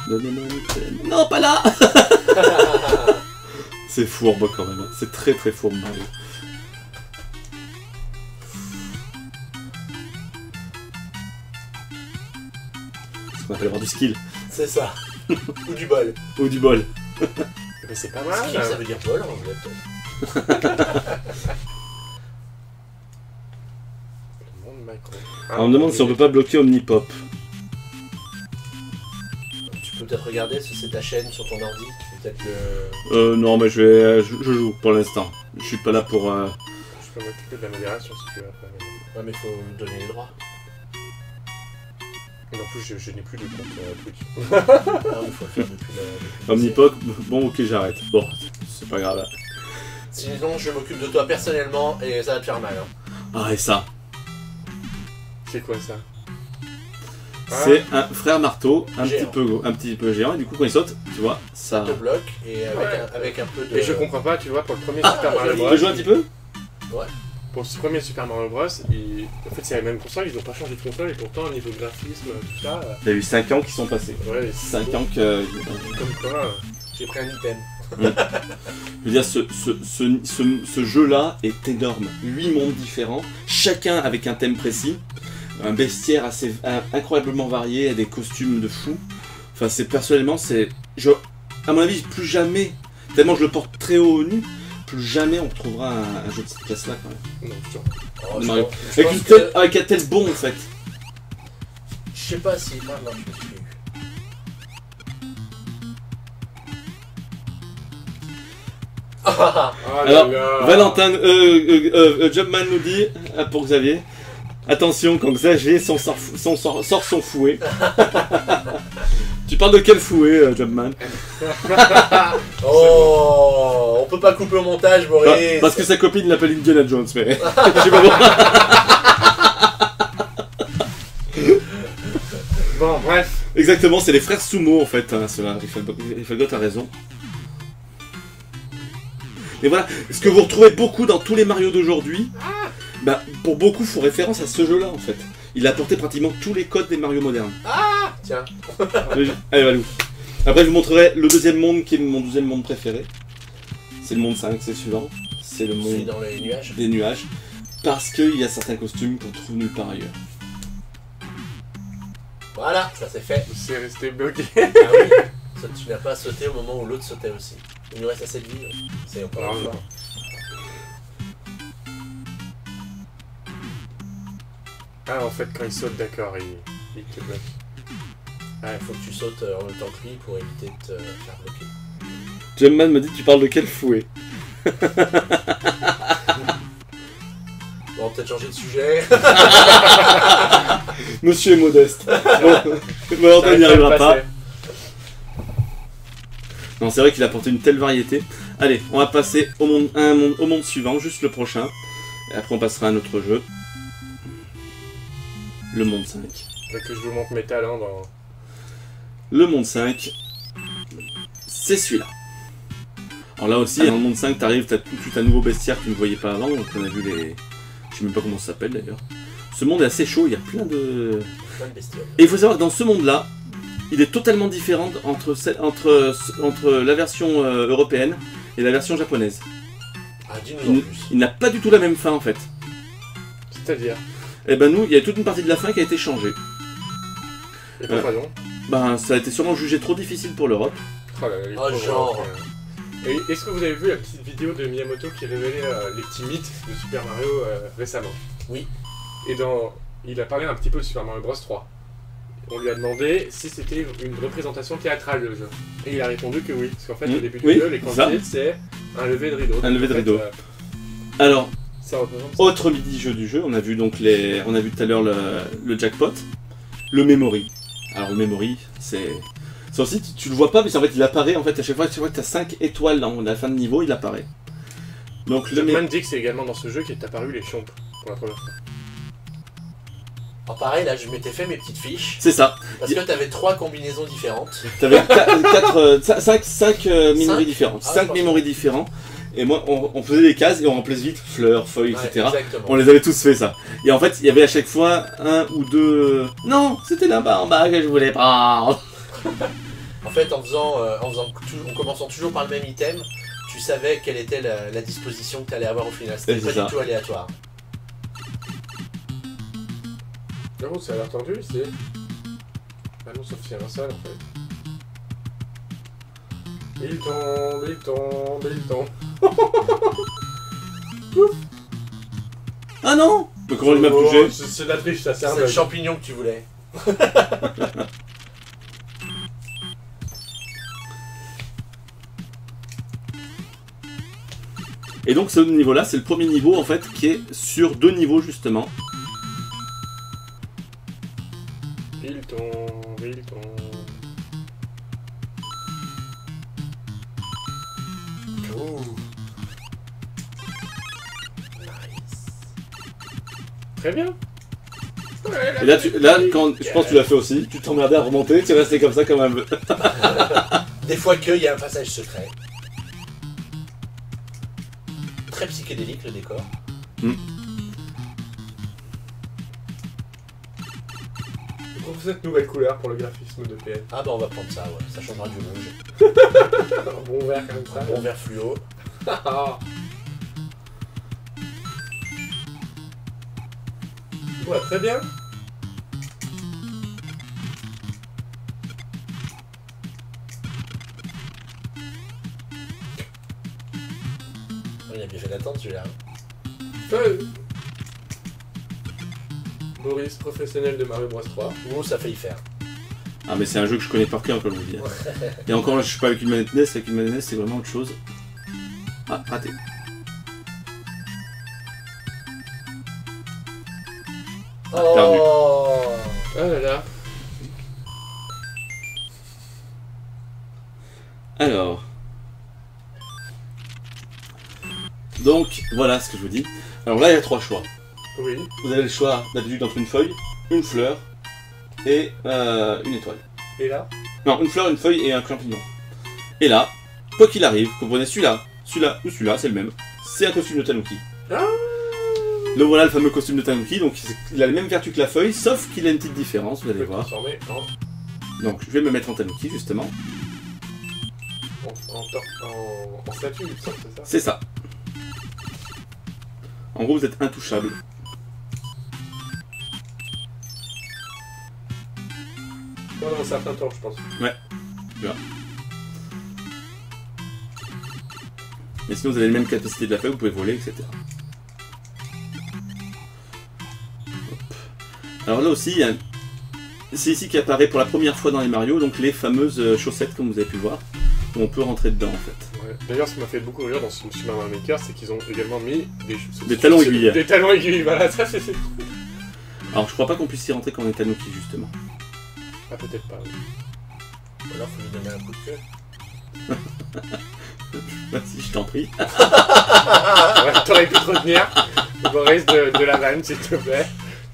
Donnez-moi une peine. Non, pas là. C'est fourbe quand même. C'est très fourbe Mario. Ce qu'on appelle avoir du skill. C'est ça. Ou du bol. Ou du bol. Mais c'est pas mal. Skill, ça veut dire bol en anglais, peut-être. Le monde macro. Alors, on me demande si on peut pas bloquer Omnipop. Tu peux peut-être regarder si c'est ta chaîne sur ton ordi. Peut-être le... Non, mais je joue pour l'instant. Je suis pas là pour... Je peux m'occuper de la modération si tu veux après. Ouais, mais faut me donner les droits. Et en plus, je n'ai plus de compte Twitch. Non, mais faut le faire depuis la... Omnipop, bon ok j'arrête. Bon, c'est pas grave. Sinon, je m'occupe de toi personnellement et ça va te faire mal. Hein. Ah et ça, C'est quoi ça? c'est un frère marteau, un Géant. petit peu géant, et du coup quand il saute, tu vois, ça... Ça te bloque et avec, Ouais. avec un peu de... Et je comprends pas, tu vois, pour le premier Super Mario Tu Bros. peux jouer un petit peu? Pour ce premier Super Mario Bros, en fait c'est la même console, ils n'ont pas changé de console et pourtant au niveau graphisme, tout ça. Il y a eu 5 ans qui sont passés. Ouais, 5 ans que... Comme quoi. J'ai pris un item. Je veux dire, ce jeu-là est énorme. 8 mondes différents, chacun avec un thème précis, un bestiaire assez incroyablement varié, des costumes de fou. Enfin, personnellement, à mon avis, plus jamais, tellement je le porte très haut au nu, plus jamais on retrouvera un jeu de cette classe-là quand même. Non, sûr. Oh, je Mario. pense- je Avec, pense une que- avec un tel bon en fait. Je sais pas si... Ah non, je me suis eu. Ah, Oh là Alors, là. Valentin, Jumpman nous dit, pour Xavier, attention quand Xavier sort son fouet. Tu parles de quel fouet, Jumpman? oh, on peut pas couper au montage, Boris. Parce que sa copine l'appelle Indiana Jones, mais... Je sais pas pourquoi. Bon, bref. Exactement, c'est les frères Sumo en fait, hein, ceux-là. Riffelgot a raison. Et voilà, ce que vous retrouvez beaucoup dans tous les Mario d'aujourd'hui, bah, pour beaucoup font référence à ce jeu-là en fait. Il a apporté pratiquement tous les codes des Mario modernes. Tiens. Allez, Valou. Après, je vous montrerai le deuxième monde qui est mon deuxième monde préféré. C'est le monde 5, c'est le suivant. C'est le Celui monde dans les nuages. des nuages. Parce qu'il y a certains costumes qu'on trouve nulle part ailleurs. Voilà, ça c'est fait. C'est resté bloqué. Ah oui. Ça, tu n'as pas sauté au moment où l'autre sautait aussi. Il nous reste assez de vie. C'est encore Non, une fois. non. Ah, en fait, quand il saute, d'accord, il te bloque. Ah, il faut que tu sautes en même temps que lui pour éviter de te faire bloquer. Jumpman me dit, tu parles de quel fouet? Bon, peut-être changer de sujet. Monsieur est modeste. Bon, Valentin n'y Ça va arrivera pas. passer. Non, c'est vrai qu'il a apporté une telle variété. Allez, on va passer au monde suivant, juste le prochain. Et après on passera à un autre jeu. Le monde 5. Là que je vous montre mes talents dans... Le monde 5, c'est celui-là. Alors là aussi, dans le monde 5, t'arrives, t'as tout un nouveau bestiaire que tu ne voyais pas avant. Donc on a vu les... Je sais même pas comment ça s'appelle d'ailleurs. Ce monde est assez chaud, il y a plein de bestioles. Et il faut savoir que dans ce monde-là, il est totalement différent entre la version européenne et la version japonaise. Ah, dis-nous en plus. Il n'a pas du tout la même fin en fait. C'est-à-dire... Et ben nous, il y a toute une partie de la fin qui a été changée. Et pourquoi donc? Ben ça a été sûrement jugé trop difficile pour l'Europe. Oh là là, les Oh, pauvres genre. Européens. Et est-ce que vous avez vu la petite vidéo de Miyamoto qui révélait les petits mythes de Super Mario récemment? Oui. Et il a parlé un petit peu de Super Mario Bros 3. On lui a demandé si c'était une représentation théâtrale le jeu. Et il a répondu que oui. Parce qu'en fait, au début du jeu, les candidats, c'est un lever de rideau. Un lever de en fait, rideau. Alors, ça représente ça. autre midi-jeu du jeu, on a vu donc on a vu tout à l'heure le jackpot, le memory. Alors le memory, c'est aussi, tu le vois pas, mais en fait il apparaît en fait à chaque fois que tu as 5 étoiles dans la fin de niveau, il apparaît. Donc le Jumpman dit que c'est également dans ce jeu qu'est apparu les chompes pour la première fois. Alors pareil, là je m'étais fait mes petites fiches. C'est ça. Parce que t'avais 3 combinaisons différentes. T'avais 5 memories différentes. Ah, 5 memories différents. Et moi, on faisait des cases et on remplaçait vite fleurs, feuilles, Ouais, etc. exactement. On les avait tous fait ça. Et en fait, il y avait à chaque fois un ou deux... Non, c'était là-bas en bas que je voulais prendre. En fait, en commençant toujours par le même item, tu savais quelle était la disposition que tu allais avoir au final. C'était C'est pas ça. du tout aléatoire. Oh, ça a l'air tendu ici. Ah non, sauf s'il y a un seul en fait. Il tombe, il tombe, il tombe. Ah non. Mais comment il m'a Oh, bougé? c'est de la triche, ça, c'est un C'est le bug. champignon que tu voulais. Et donc ce niveau-là, c'est le premier niveau en fait qui est sur 2 niveaux justement. Il tombe, il tombe. Ouh. Très bien. Ouais, Et là, quand je pense que tu l'as fait aussi, tu t'emmerdais à remonter, tu es resté comme ça comme un bœuf. Des fois qu'il y a un passage secret. Très psychédélique le décor. Je trouve cette nouvelle couleur pour le graphisme de PN. Ah bah on va prendre ça, ouais. Ça changera du rouge. Un bon vert comme ça. Un bon vert fluo. Ouais, très bien. Il a bien fait d'attendre celui-là. Boris, professionnel de Mario Bros 3. Ouh, ça a failli faire. Ah mais c'est un jeu que je connais par cœur comme je vous dis. Et encore là, je suis pas avec une manette NES, avec une manette NES c'est vraiment autre chose. Ah, raté. perdu. Oh. Ah là là. Alors. Donc, voilà ce que je vous dis. Alors là, il y a 3 choix. Oui. Vous avez le choix d'habitude entre une feuille, une fleur et une étoile. Et là? Non, une fleur, une feuille et un champignon. Et là, quoi qu'il arrive, vous prenez celui-là, celui-là ou celui-là, c'est le même. C'est un costume de Tanuki. Ah. Le voilà le fameux costume de Tanuki, donc il a les mêmes vertus que la feuille, sauf qu'il a une petite différence, vous allez voir. Transformer Donc je vais me mettre en Tanuki justement. en statue, il me semble, c'est ça? C'est ça. En gros, vous êtes intouchable. Pendant un certain temps, je pense. Mais sinon, vous avez les mêmes capacités de la feuille, vous pouvez voler, etc. Hop. Alors là aussi, c'est ici qu'apparaît pour la première fois dans les Mario, donc les fameuses chaussettes, comme vous avez pu voir, où on peut rentrer dedans en fait. Ouais. D'ailleurs, ce qui m'a fait beaucoup rire dans Super Mario Maker, c'est qu'ils ont également mis Des talons aiguilles. Des talons aiguilles, voilà, ça c'est... Alors je crois pas qu'on puisse y rentrer quand on est Tanuki justement. Ah, peut-être pas, oui. Ou alors faut lui donner un coup de queue. Vas-y, je t'en prie. Ouais, t'aurais pu te retenir. Boris de la vanne, s'il te plaît.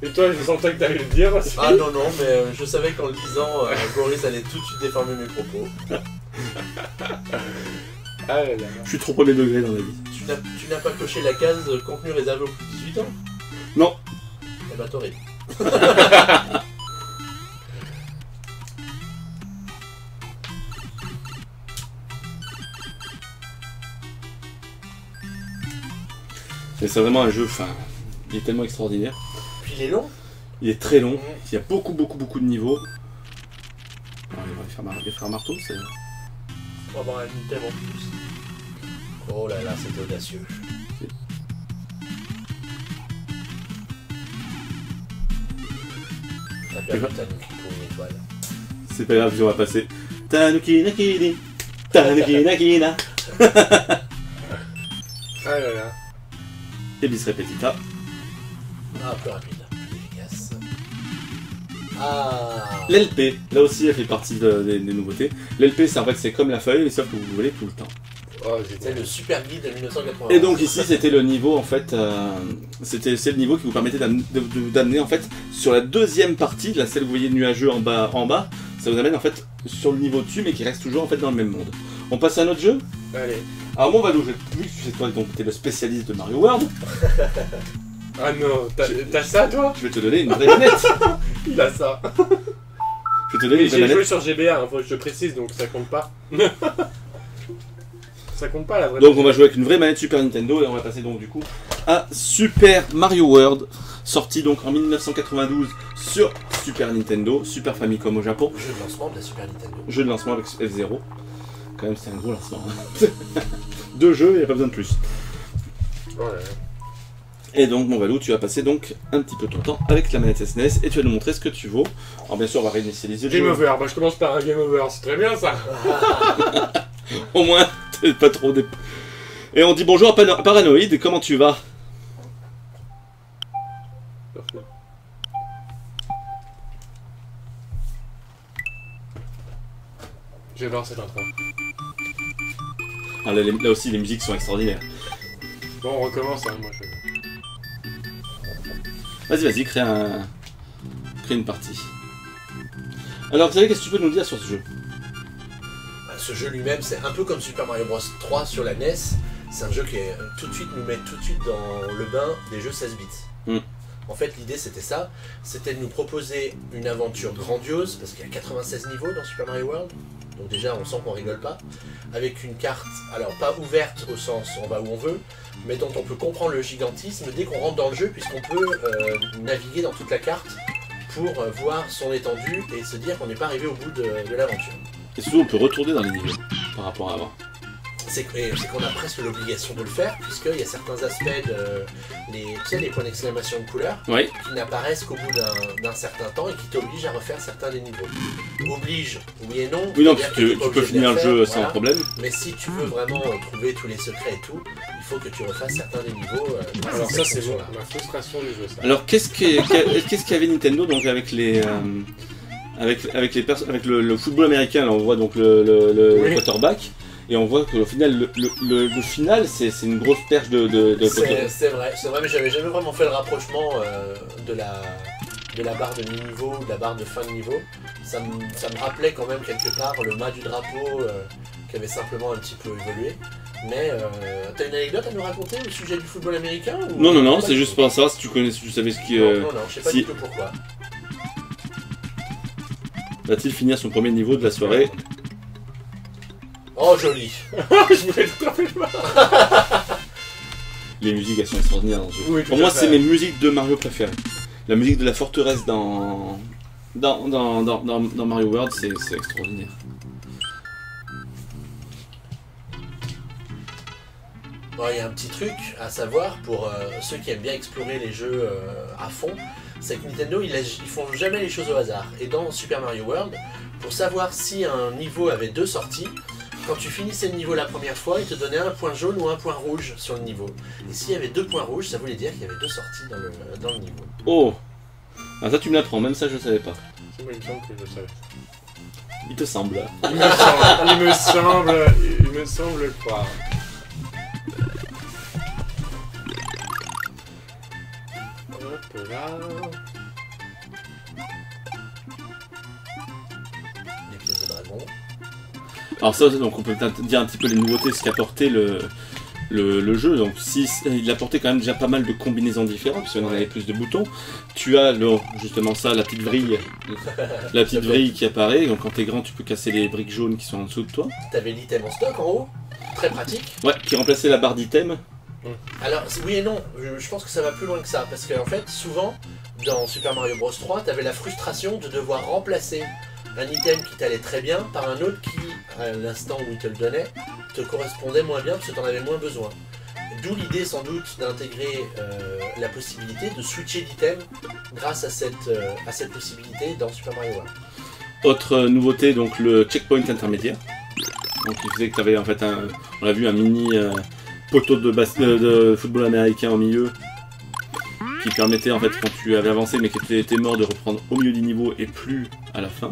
Et toi, je sentais que t'allais le dire aussi. Ah non, non, mais je savais qu'en le disant, Boris allait tout de suite déformer mes propos. Ah là là. Je suis trop premier degré dans la vie. Tu n'as pas coché la case contenu réservé aux plus de 18 ans? Non. Eh bah t'aurais. Mais c'est vraiment un jeu, enfin, il est tellement extraordinaire. Puis il est long. Il est très long, il y a beaucoup de niveaux. Alors, les frères Marteau, c'est... On va avoir un item en plus. Oh là là, c'est audacieux. T'as perdu Tanuki pour une étoile. C'est pas grave, on va passer. Tanuki Nakini, Tanuki Nakina. Ah là là. Et bis repetita. Ah, plus rapide, plus efficace. Ah. L'LP, là aussi elle fait partie des nouveautés. L'LP, c'est en fait c'est comme la feuille, sauf que vous volez tout le temps. Oh, C'est le super guide de 1980. Et donc ici c'était le niveau en fait, c'est le niveau qui vous permettait d'amener en fait sur la deuxième partie, là celle que vous voyez nuageux en bas, ça vous amène en fait sur le niveau dessus mais qui reste toujours en fait dans le même monde. On passe à un autre jeu. Allez. Alors mon Valou, vu que c'est toi donc t'es le spécialiste de Mario World, Ah non, t'as ça toi? je vais te donner une vraie manette. Il a ça. Je vais te donner Mais une vraie j'ai joué manette. sur GBA, hein, faut que je te précise, donc ça compte pas. Ça compte pas la vraie. Donc on va jouer avec une vraie manette Super Nintendo et on va passer donc du coup à Super Mario World, sorti donc en 1992 sur Super Nintendo, Super Famicom au Japon. Jeu de lancement de la Super Nintendo. Jeu de lancement avec F0. Quand même c'est un gros lancement. Deux jeux, il n'y a pas besoin de plus. Oh là là. Et donc mon Valou, tu vas passer donc un petit peu ton temps avec la manette SNES et tu vas nous montrer ce que tu vaux. Alors bien sûr on va réinitialiser le Game jeu. over, bah je commence par un game over, c'est très bien ça. Au moins, t'es pas trop dé... Et on dit bonjour à Paranoïde, comment tu vas? J'adore cette intro. Ah, là aussi les musiques sont extraordinaires. Bon, on recommence, hein, moi je... Vas-y, crée une partie. Alors, vous savez, qu'est-ce que tu peux nous dire sur ce jeu? Ce jeu lui-même, c'est un peu comme Super Mario Bros 3 sur la NES. C'est un jeu qui est, nous met tout de suite dans le bain des jeux 16 bits. En fait, l'idée c'était ça, c'était de nous proposer une aventure grandiose, parce qu'il y a 96 niveaux dans Super Mario World, donc déjà on sent qu'on rigole pas, avec une carte, alors pas ouverte au sens on va où on veut, mais dont on peut comprendre le gigantisme dès qu'on rentre dans le jeu, puisqu'on peut naviguer dans toute la carte pour voir son étendue et se dire qu'on n'est pas arrivé au bout de l'aventure. Et surtout, on peut retourner dans les niveaux par rapport à avant. C'est qu'on a presque l'obligation de le faire, puisqu'il y a certains aspects tu sais, les points d'exclamation de couleur Oui. qui n'apparaissent qu'au bout d'un certain temps et qui t'obligent à refaire certains des niveaux. Oblige, oui et non. Oui, non, c'est-à-dire tu que t'es pas peux obligé de finir les le refaire, jeu sans voilà. problème. Mais si tu veux vraiment trouver tous les secrets et tout, il faut que tu refasses certains des niveaux. Alors ça c'est bon, là. ma frustration du jeu ça. Alors, qu'est-ce qu'il y avait Nintendo donc avec les... avec le football américain, là, on voit donc le Oui. quarterback, et on voit qu'au final, le final, c'est une grosse perche de C'est vrai, mais j'avais jamais vraiment fait le rapprochement de la barre de mi-niveau ou de la barre de fin de niveau. Ça me rappelait quand même quelque part le mât du drapeau qui avait simplement un petit peu évolué. Mais t'as une anecdote à nous raconter au sujet du football américain ou... Non, Pas c'est du juste tout. pour savoir si tu savais ce qui... Non, je sais pas si- du tout pourquoi. Va-t-il finir son premier niveau de la soirée? Oh, joli. Je voulais te taper le mal. Les musiques, elles sont extraordinaires dans ce jeu. Oui, tout Pour à moi, fait. c'est mes musiques de Mario préférées. La musique de la forteresse dans Mario World, c'est extraordinaire. Bon, il y a un petit truc à savoir pour ceux qui aiment bien explorer les jeux à fond, c'est que Nintendo, ils font jamais les choses au hasard. Et dans Super Mario World, pour savoir si un niveau avait deux sorties, quand tu finissais le niveau la première fois, il te donnait un point jaune ou un point rouge sur le niveau. Et s'il y avait deux points rouges, ça voulait dire qu'il y avait deux sorties dans le niveau. Oh! Ah, ça, tu me l'apprends, même ça, je savais pas. C'est moi, il me semble que je le savais. Il te semble. Il me semble le croire. Hop là. Les pièces de dragon. Alors ça, donc on peut peut-être dire un petit peu les nouveautés, ce qu'a apporté le jeu. Donc si il a apporté quand même déjà pas mal de combinaisons différentes, puisqu'on en avait plus de boutons. Tu as justement ça, la petite vrille, qui apparaît. Donc quand t'es grand, tu peux casser les briques jaunes qui sont en dessous de toi. T'avais l'item en stock en haut, très pratique. Ouais, qui remplaçait la barre d'item. Alors oui et non, je pense que ça va plus loin que ça, parce qu'en fait, souvent, dans Super Mario Bros 3, t'avais la frustration de devoir remplacer un item qui t'allait très bien par un autre qui, à l'instant où il te le donnait, te correspondait moins bien parce que t'en avais moins besoin. D'où l'idée sans doute d'intégrer la possibilité de switcher d'item grâce à cette possibilité dans Super Mario World. Autre nouveauté, donc le checkpoint intermédiaire. Donc il faisait que tu avais en fait on l'a vu, un mini poteau de football américain au milieu qui permettait en fait quand tu avais avancé mais que tu étais mort de reprendre au milieu du niveau et plus à la fin.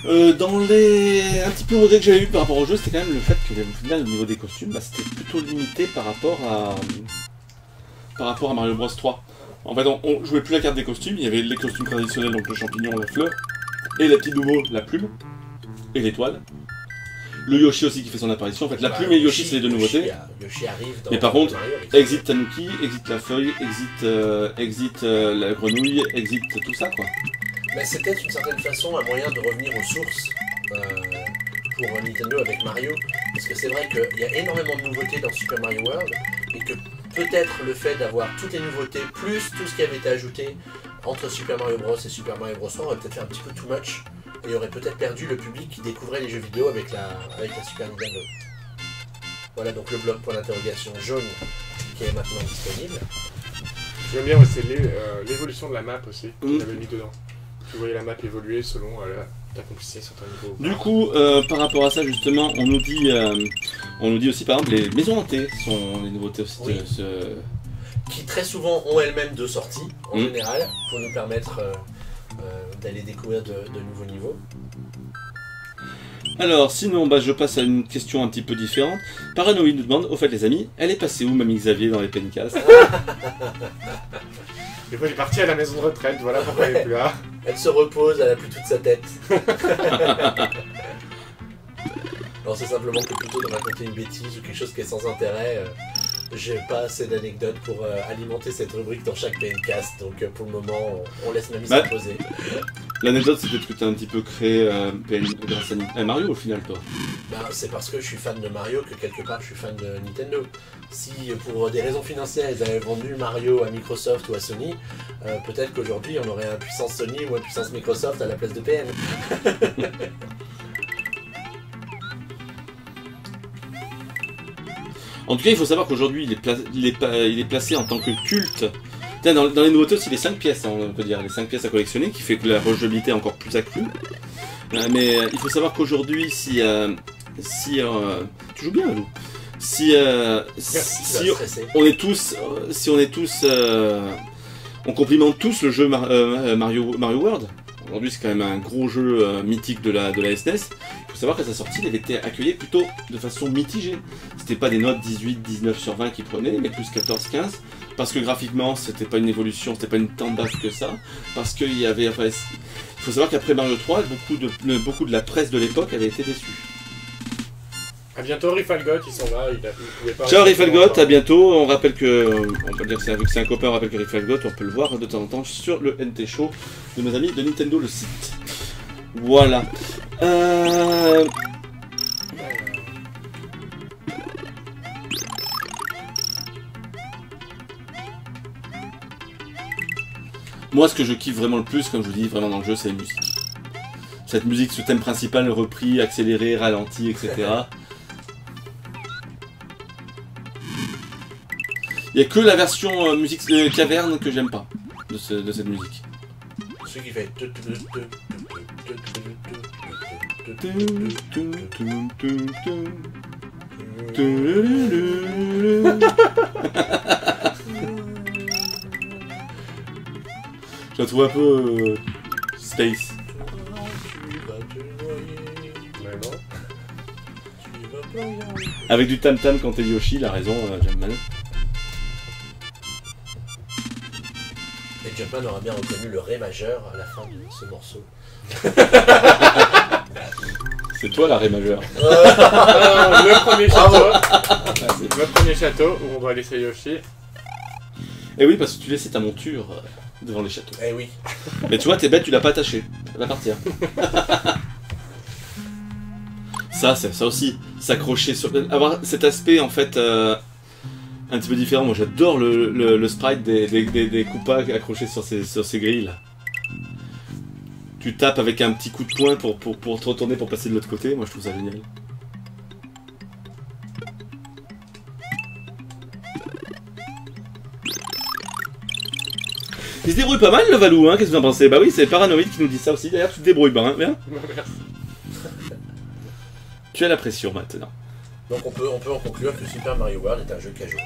Dans les un petit peu regrets que j'avais eu par rapport au jeu, c'était quand même le fait que au niveau des costumes, c'était plutôt limité par rapport à Mario Bros 3. En fait, on jouait plus la carte des costumes, il y avait les costumes traditionnels, donc le champignon, la fleur, et la petite nouveau, la plume, et l'étoile. Le Yoshi aussi qui fait son apparition. En fait, la plume et Yoshi, c'est les deux nouveautés. Yoshi arrive dans mais par contre, Mario, exit Tanuki, exit la feuille, exit la grenouille, exit tout ça, quoi. Mais c'est peut-être une certaine façon un moyen de revenir aux sources pour Nintendo avec Mario. Parce que c'est vrai qu'il y a énormément de nouveautés dans Super Mario World, et que peut-être le fait d'avoir toutes les nouveautés, plus tout ce qui avait été ajouté entre Super Mario Bros et Super Mario Bros 3 aurait peut-être fait un petit peu too much, et aurait peut-être perdu le public qui découvrait les jeux vidéo avec la Super Nintendo. Voilà donc le bloc point d'interrogation jaune qui est maintenant disponible. J'aime bien aussi l'évolution de la map aussi, qu'il avait mis dedans. Tu voyais la map évoluer selon t'accomplissais certains niveaux. Du coup, par rapport à ça justement, on nous dit aussi par exemple les maisons hantées sont les nouveautés aussi Oui. Qui très souvent ont elles-mêmes deux sorties en général pour nous permettre d'aller découvrir de nouveaux niveaux. Alors sinon, je passe à une question un petit peu différente. Paranoï nous demande, au fait les amis, elle est passée où Mamie Xavier dans les Pencast? Et puis elle est partie à la maison de retraite, voilà pourquoi elle est plus là. Elle se repose, elle a plus toute sa tête. Alors c'est simplement que plutôt de raconter une bêtise ou quelque chose qui est sans intérêt, j'ai pas assez d'anecdotes pour alimenter cette rubrique dans chaque PNcast, donc pour le moment on laisse Mamie se reposer. L'anecdote c'est peut-être que tu as un petit peu créé PN grâce à Mario au final toi. C'est parce que je suis fan de Mario que quelque part je suis fan de Nintendo. Si pour des raisons financières ils avaient vendu Mario à Microsoft ou à Sony, peut-être qu'aujourd'hui on aurait un puissance Sony ou un puissance Microsoft à la place de PN. En tout cas, il faut savoir qu'aujourd'hui, il est placé en tant que culte. Dans les nouveautés aussi, les 5 pièces, on peut dire, les 5 pièces à collectionner, qui fait que la rejouabilité est encore plus accrue. Mais il faut savoir qu'aujourd'hui, si tu joues bien, Lou. Si on est tous, on complimente tous le jeu Mario World. Aujourd'hui, c'est quand même un gros jeu mythique de la SNES. Il faut savoir qu'à sa sortie, il avait été accueilli plutôt de façon mitigée. C'était pas des notes 18, 19 sur 20 qui prenaient, mais plus 14, 15. Parce que graphiquement, c'était pas une évolution, c'était pas une tant de base que ça. Parce qu'il y avait. Enfin, il faut savoir qu'après Mario 3, beaucoup de la presse de l'époque avait été déçue. A bientôt, Rifalgot, il s'en va, il pouvait pas... Ciao Rifalgot, à bientôt. On rappelle que, on peut dire que vu que c'est un copain, on rappelle que Rifalgot, on peut le voir de temps en temps sur le NT Show de nos amis de Nintendo, le site. Voilà. Moi, ce que je kiffe vraiment le plus, comme je vous dis, vraiment dans le jeu, c'est la musique. Cette musique, ce thème principal repris, accéléré, ralenti, etc. Il n'y a que la version musique caverne que j'aime pas de cette musique. Ce qui fait... Je la trouve un peu space. Avec du tam-tam quand t'es Yoshi, il a raison, Jumpman. Et Jumpman aura bien reconnu le Ré majeur à la fin de ce morceau. C'est toi la Ré majeure. Le premier château. Ah, Le premier château où on doit laisser Yoshi. Et oui, parce que tu laissais ta monture devant les châteaux. Eh oui. Mais tu vois, t'es bête, tu l'as pas attaché. Elle va partir. Ça aussi, s'accrocher sur... Avoir cet aspect, en fait, un petit peu différent. Moi, j'adore le sprite des Koopas accrochés sur ces grilles, là. Tu tapes avec un petit coup de poing pour te retourner pour passer de l'autre côté. Moi, je trouve ça génial. Il se débrouille pas mal le Valou, hein, qu'est-ce que vous en pensez? Bah oui, c'est Paranoïde qui nous dit ça aussi, d'ailleurs tu te débrouilles bien, hein, bien. Merci. Tu as la pression maintenant. Donc on peut en conclure que Super Mario World est un jeu casual.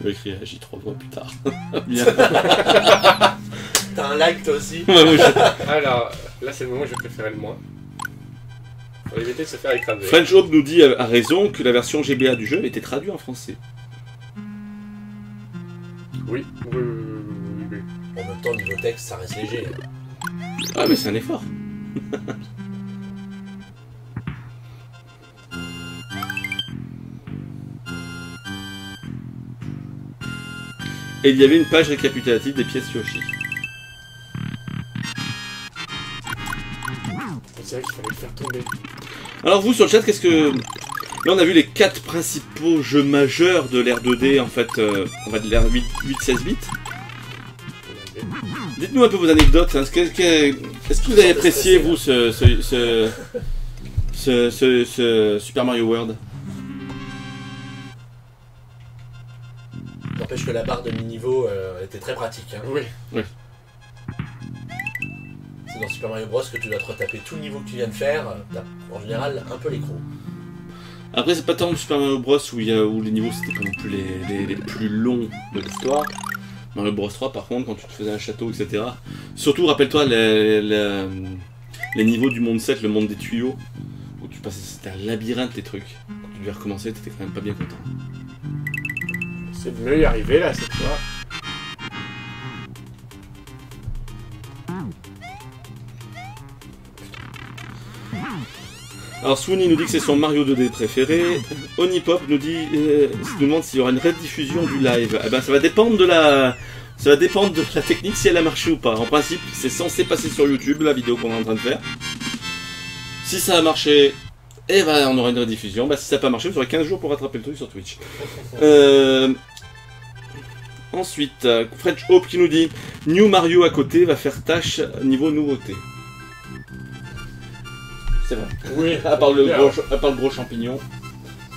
Je vais écrire J 3 mois plus tard. Bien. T'as un like toi aussi? Ouais, moi, je... Alors, là c'est le moment où je préférais le moins. Pour éviter de se faire écraser. French Hope nous dit à raison que la version GBA du jeu était traduite en français. Oui. En même temps, niveau texte, ça reste léger. Ah mais c'est un effort. Et il y avait une page récapitulative des pièces Yoshi. C'est vrai qu'il fallait le faire tomber. Alors vous sur le chat, qu'est-ce que... Là on a vu les 4 principaux jeux majeurs de l'ère 2D en fait, on va de l'ère 8-16 bits. Dites-nous un peu vos anecdotes, hein. Est-ce que vous avez apprécié vous ce Super Mario World? N'empêche que la barre de mi-niveau était très pratique. Hein. Oui. C'est dans Super Mario Bros que tu dois te retaper tout le niveau que tu viens de faire. T'as en général un peu les crocs. Après c'est pas tant Super Mario Bros où les niveaux c'était pas non plus les plus longs de l'histoire. Mario Bros 3 par contre quand tu te faisais un château etc. Surtout rappelle-toi les niveaux du monde 7, le monde des tuyaux. Où tu passais, c'était un labyrinthe les trucs. Quand tu devais recommencer t'étais quand même pas bien content. C'est de mieux y arriver là cette fois. Alors Swoony nous dit que c'est son Mario 2D préféré. Onipop nous demande s'il y aura une rediffusion du live. Eh ben ça va dépendre de la technique si elle a marché ou pas. En principe c'est censé passer sur YouTube la vidéo qu'on est en train de faire. Si ça a marché, eh ben on aura une rediffusion. Bah si ça n'a pas marché, vous aurez 15 jours pour rattraper le truc sur Twitch. Ensuite, French Hope qui nous dit New Mario à côté va faire tâche niveau nouveauté. C'est vrai. Oui. À part le gros champignon,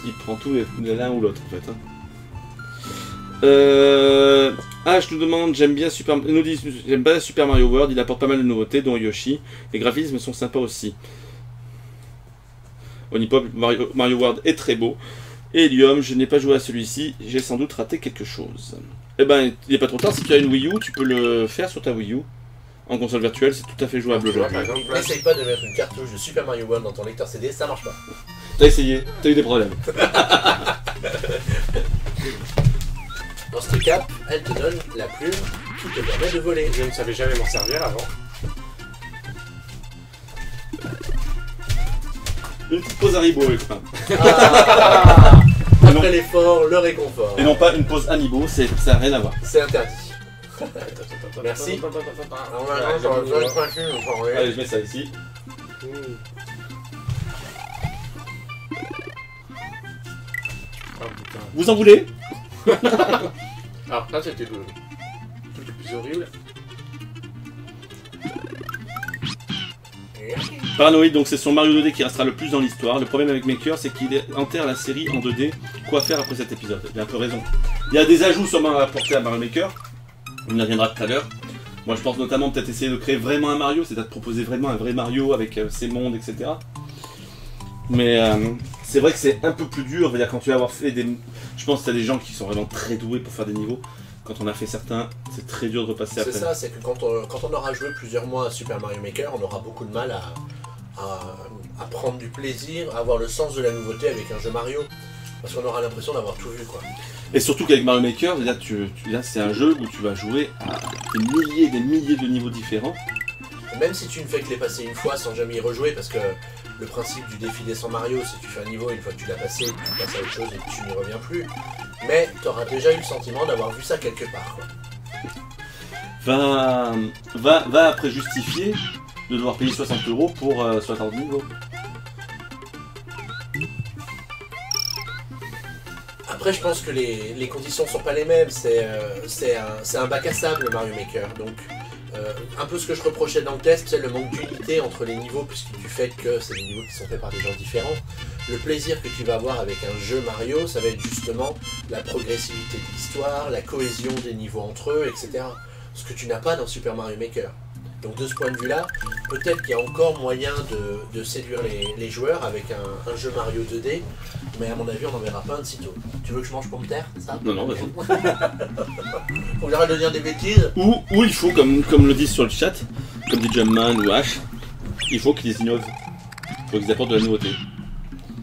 il prend tout l'un ou l'autre en fait. Hein. Je nous demande, j'aime bien Super Mario World, il apporte pas mal de nouveautés, dont Yoshi. Les graphismes sont sympas aussi. Onipop, Mario World est très beau. Et Helium, je n'ai pas joué à celui-ci, j'ai sans doute raté quelque chose. Eh ben, il n'est pas trop tard, si tu as une Wii U, tu peux le faire sur ta Wii U. En console virtuelle, c'est tout à fait jouable aujourd'hui. N'essaye pas de mettre une cartouche de Super Mario World dans ton lecteur CD, ça marche pas. T'as essayé, t'as eu des problèmes. Dans ce cap, elle te donne la plume qui te permet de voler. Je ne savais jamais m'en servir avant. Une petite pause Haribo avec ça. Après l'effort, le réconfort. Et non pas une pause Amiibo, ça n'a rien à voir. C'est interdit. Merci. Allez, je mets ça ici. Vous en voulez? Alors ça c'était le truc le plus horrible. Paranoïde, donc c'est son Mario 2D qui restera le plus dans l'histoire. Le problème avec Maker, c'est qu'il enterre la série en 2D. Quoi faire après cet épisode? Il a un peu raison. Il y a des ajouts sûrement à apporter à Mario Maker. On y reviendra tout à l'heure. Moi je pense notamment peut-être essayer de créer vraiment un Mario, c'est-à-dire de proposer vraiment un vrai Mario avec ses mondes, etc. Mais c'est vrai que c'est un peu plus dur, quand tu vas avoir fait des... Je pense que tu as des gens qui sont vraiment très doués pour faire des niveaux. quand on a fait certains, c'est très dur de repasser C'est après. ça, c'est que quand on aura joué plusieurs mois à Super Mario Maker, on aura beaucoup de mal à prendre du plaisir, à avoir le sens de la nouveauté avec un jeu Mario. Parce qu'on aura l'impression d'avoir tout vu, quoi. Et surtout qu'avec Mario Maker, là c'est un jeu où tu vas jouer à des milliers de niveaux différents. Même si tu ne fais que les passer une fois sans jamais y rejouer, parce que le principe du défi des 100 Mario, c'est que tu fais un niveau, une fois que tu l'as passé, tu passes à autre chose et tu n'y reviens plus. Mais tu auras déjà eu le sentiment d'avoir vu ça quelque part, quoi. Va après justifier de devoir payer 60 € pour 60 niveaux. Après, je pense que les conditions sont pas les mêmes. C'est un bac à sable, le Mario Maker. Donc, un peu ce que je reprochais dans le test, c'est le manque d'unité entre les niveaux, puisque du fait que c'est des niveaux qui sont faits par des gens différents. Le plaisir que tu vas avoir avec un jeu Mario, ça va être justement la progressivité de l'histoire, la cohésion des niveaux entre eux, etc. Ce que tu n'as pas dans Super Mario Maker. Donc de ce point de vue-là, peut-être qu'il y a encore moyen de séduire les joueurs avec un jeu Mario 2D, mais à mon avis, on n'en verra pas un de sitôt. Tu veux que je mange pomme de terre, c'est ça? Non, vas-y. Faut que j'arrête de dire des bêtises. Ou il faut, comme le disent sur le chat, comme dit Jumpman ou Ash, il faut qu'ils innovent. Il faut qu'ils apportent de la nouveauté.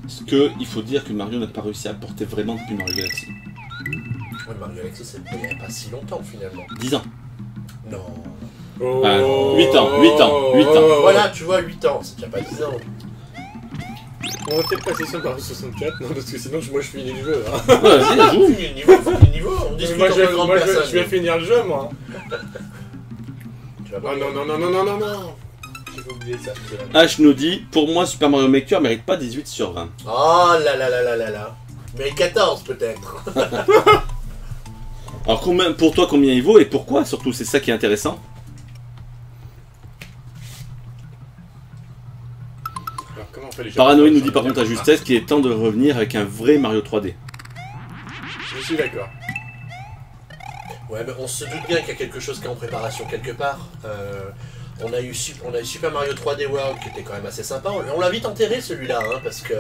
Parce qu'il faut dire que Mario n'a pas réussi à apporter vraiment depuis Mario Galaxy. Ouais, Mario Galaxy, c'est il n'y a pas si longtemps finalement. 10 ans. Non. Oh. 8 ans. Voilà, tu vois, 8 ans, c'est déjà pas 10 ans. On va peut-être passer sur Mario 64, non, parce que sinon moi je finis le jeu. Hein. Vas-y, joue. Finis le niveau, on discute en tant que grande personne. Je vais finir le jeu, moi. Tu vas pas Non. J'ai oublié ça. Ash nous dit, pour moi Super Mario Maker mérite pas 18 sur 20. Oh là là là là là là. Mais 14 peut-être. Alors pour toi combien il vaut et pourquoi surtout, c'est ça qui est intéressant. Alors, comment on fait les jeux? Paranoïde nous dit par contre à justesse qu'il est temps de revenir avec un vrai Mario 3D. Je suis d'accord. Ouais, mais on se doute bien qu'il y a quelque chose qui est en préparation quelque part. On a eu Super Mario 3D World qui était quand même assez sympa. On l'a vite enterré celui-là, hein, parce que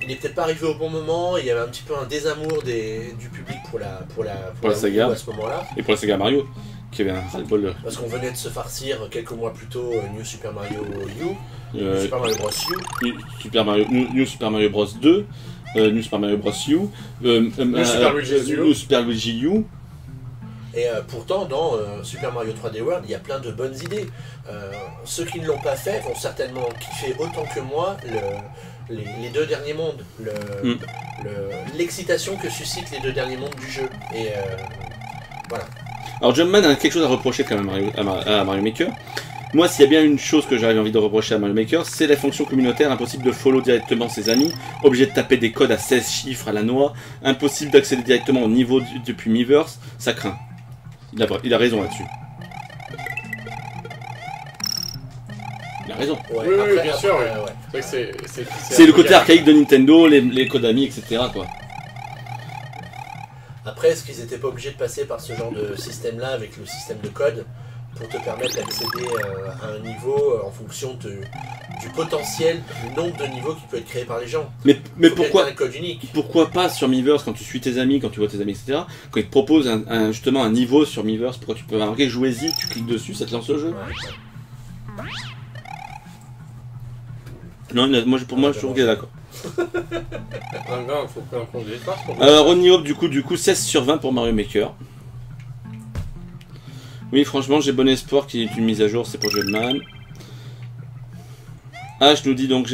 il n'est peut-être pas arrivé au bon moment. Il y avait un petit peu un désamour du public pour la saga. Wii U à ce moment-là. Et pour la saga Mario, qui avait un ras-le-bol. Parce qu'on venait de se farcir quelques mois plus tôt New Super Mario U, Super Mario Bros. U. New Super Mario Bros 2, New Super Mario Bros U, New Super Luigi U. Et pourtant, dans Super Mario 3D World, il y a plein de bonnes idées. Ceux qui ne l'ont pas fait vont certainement kiffer autant que moi les deux derniers mondes, l'excitation que suscitent les deux derniers mondes du jeu. Et voilà. Alors Jumpman a quelque chose à reprocher quand même à Mario Maker. Moi, s'il y a bien une chose que j'avais envie de reprocher à Mario Maker, c'est la fonction communautaire, impossible de follow directement ses amis, obligé de taper des codes à 16 chiffres à la noix, impossible d'accéder directement au niveau depuis Miiverse, ça craint. Il a raison là-dessus. Il a raison. Ouais, Oui, bien sûr. ouais. C'est vrai que C'est le côté archaïque de Nintendo, les codes amis, etc. quoi. Après, est-ce qu'ils n'étaient pas obligés de passer par ce genre de système-là avec le système de code pour te permettre d'accéder à un niveau en fonction du potentiel, du nombre de niveaux qui peut être créé par les gens? Mais Pourquoi un code unique? Pourquoi pas sur Miiverse, quand tu suis tes amis, quand tu vois tes amis, etc. Quand ils te proposent justement un niveau sur Miiverse, pourquoi tu peux marquer jouez-y, tu cliques dessus, ça te lance le jeu. Ouais. Non, pour moi, je trouve qu'il est d'accord. Il faut qu'on ait l'espace pour Ronnie Hope, du coup, 16 sur 20 pour Mario Maker. Oui, franchement, j'ai bon espoir qu'il y ait une mise à jour, c'est pour Jumpman. Je nous dis donc,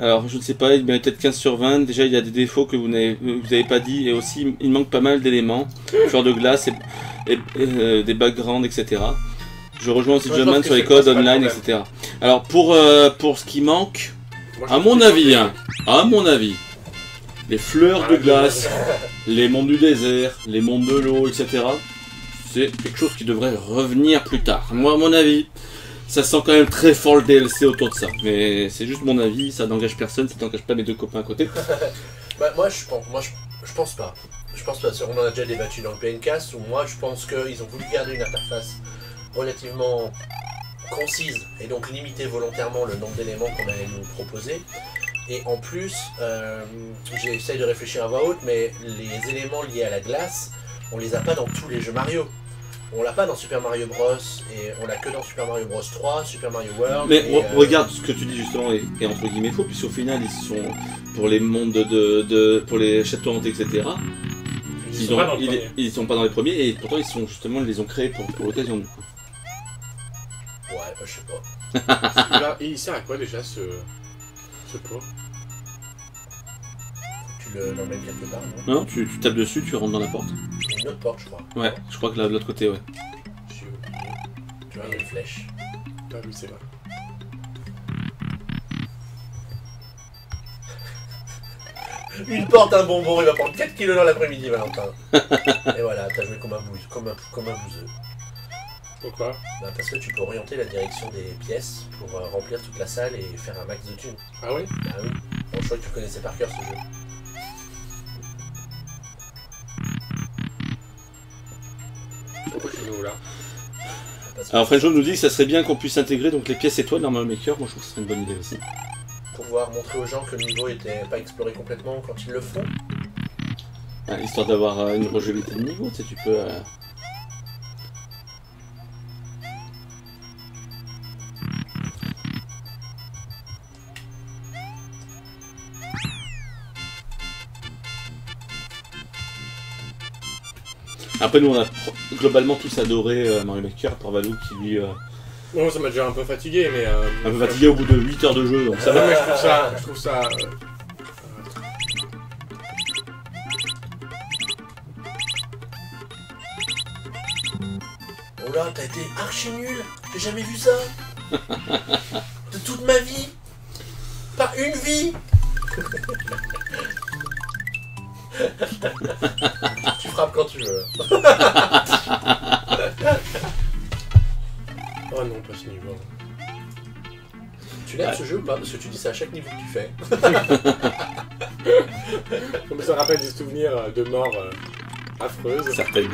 alors, je ne sais pas, il mérite peut-être 15 sur 20. Déjà, il y a des défauts que vous n'avez pas dit. Et aussi, il manque pas mal d'éléments. Fleurs de glace et des backgrounds, etc. Je rejoins aussi Jumpman sur les codes online, etc. Alors, pour ce qui manque, à mon avis, les fleurs de glace, les mondes du désert, les mondes de l'eau, etc. C'est quelque chose qui devrait revenir plus tard. Moi, à mon avis, ça sent quand même très fort le DLC autour de ça. Mais c'est juste mon avis, ça n'engage personne, ça n'engage pas mes deux copains à côté. Moi, je pense pas. Je pense pas. On en a déjà débattu dans le PNcast, où moi, je pense qu'ils ont voulu garder une interface relativement concise et donc limiter volontairement le nombre d'éléments qu'on allait nous proposer. Et en plus, j'essaye de réfléchir à voix haute, mais les éléments liés à la glace, on les a pas dans tous les jeux Mario. On l'a pas dans Super Mario Bros. Et on l'a que dans Super Mario Bros 3, Super Mario World. Mais et, regarde ce que tu dis justement et entre guillemets faux, puisqu'au final ils sont pour les mondes pour les châteaux hantés, etc. Ils sont pas dans les premiers et pourtant ils les ont créés pour l'occasion du coup. Ouais, bah, je sais pas. Là, et il sert à quoi déjà ce pot? Tu l'emmènes quelque part, non? Non, tu tapes dessus, tu rentres dans la porte. Il y a une autre porte, je crois. Ouais, je crois que de l'autre côté, ouais. J'ai oublié. Tu vois, il y a une flèche. Ah oui, c'est vrai. Une porte, un bonbon, il va prendre 4 kilos dans l'après-midi, Valentin. Et voilà, t'as joué comme un bouseux. Pourquoi? Bah, parce que tu peux orienter la direction des pièces pour remplir toute la salle et faire un max de thunes. Ah oui? Ah oui. Bon, je crois que tu connaissais par cœur ce jeu. Pourquoi je suis nouveau là? Alors Frenchon nous dit que ça serait bien qu'on puisse intégrer donc les pièces étoiles dans Mario Maker. Moi je trouve que ce serait une bonne idée aussi. Pouvoir montrer aux gens que le niveau était pas exploré complètement quand ils le font. Histoire d'avoir une rejouabilité de niveau, tu sais, tu peux... Après nous on a globalement tous adoré Mario Maker, pour Valou qui lui... Non, ça m'a déjà un peu fatigué, mais... un peu fatigué au bout de 8 heures de jeu, donc ça Non, va. mais je trouve ça... Oh là, t'as été archi nul. J'ai jamais vu ça. De toute ma vie. Pas une vie. Tu frappes quand tu veux. Oh non, pas ce niveau. Tu l'aimes ce jeu ou pas? Parce que tu dis ça à chaque niveau que tu fais. Comme ça rappelle des souvenirs de mort affreuses. Certaines.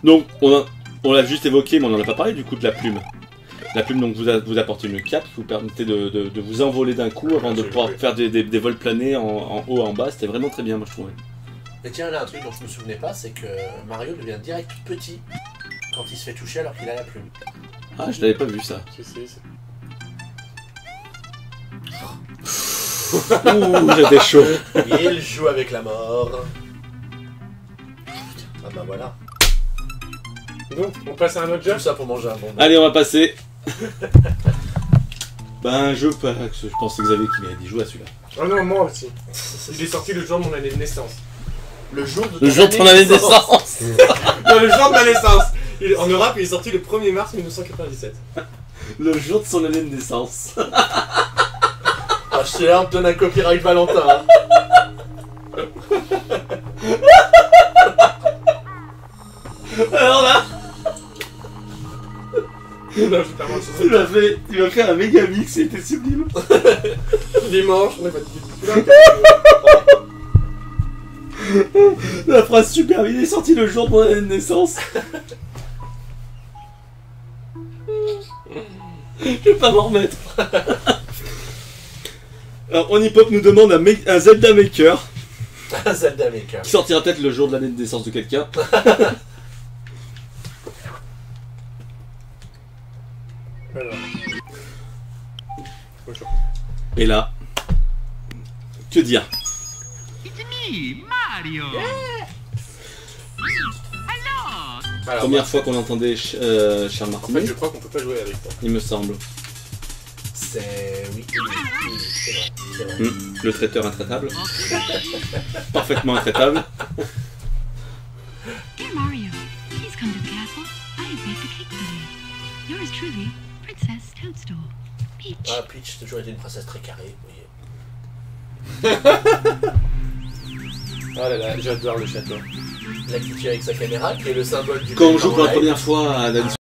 Donc on l'a juste évoqué, mais on n'en a pas parlé du coup de la plume. La plume donc vous apporte une cape qui vous permettait de vous envoler d'un coup avant de pouvoir faire des vols planés en haut et en bas. C'était vraiment très bien, moi je trouvais. Mais tiens, là un truc dont je me souvenais pas, c'est que Mario devient direct petit quand il se fait toucher alors qu'il a la plume. Ah, je l'avais pas vu ça. Ouh, j'étais chaud. Il joue avec la mort. Ah bah voilà. Donc, on passe à un autre jeu. Tout ça pour manger un bonbon. Allez, on va passer. Un jeu pas que je pense que c'est Xavier qui m'a dit jouer à celui-là. Ah non, moi aussi. Il est sorti le jour de mon année de naissance. Le jour de ton année de naissance. Non, le jour de ma naissance. En Europe, il est sorti le 1er mars 1997. Le jour de son année de naissance. Ah, je suis là, on te donne un copyright Valentin. Hein. Alors là, Non, j'ai pas mangé tu m'as fait un méga mix, c'était sublime. dimanche, on est fatigué. La phrase super, il est sorti le jour de mon année de naissance. Je vais pas m'en remettre. Alors, Onipop nous demande un Zelda Maker. Un Zelda Maker. Qui sortira peut-être le jour de l'année de naissance de quelqu'un. Alors. Bonjour. Et là, que dire? Mario. Alors, Première fois qu'on entendait Charles en fait, Martinet, je crois qu'on peut pas jouer avec toi. il me semble. C'est... Oui, c'est vrai. C'est vrai. Le traiteur intraitable. Parfaitement intraitable. Dear Mario, please come to the castle. I have baked a cake today. Yours truly, Princess Toadstool. Peach. Ah, Peach, t'as toujours été une princesse très carrée, oui. Oh là là, j'adore le château. La qui tire avec sa caméra, qui est le symbole du... Quand on joue pour la première fois à la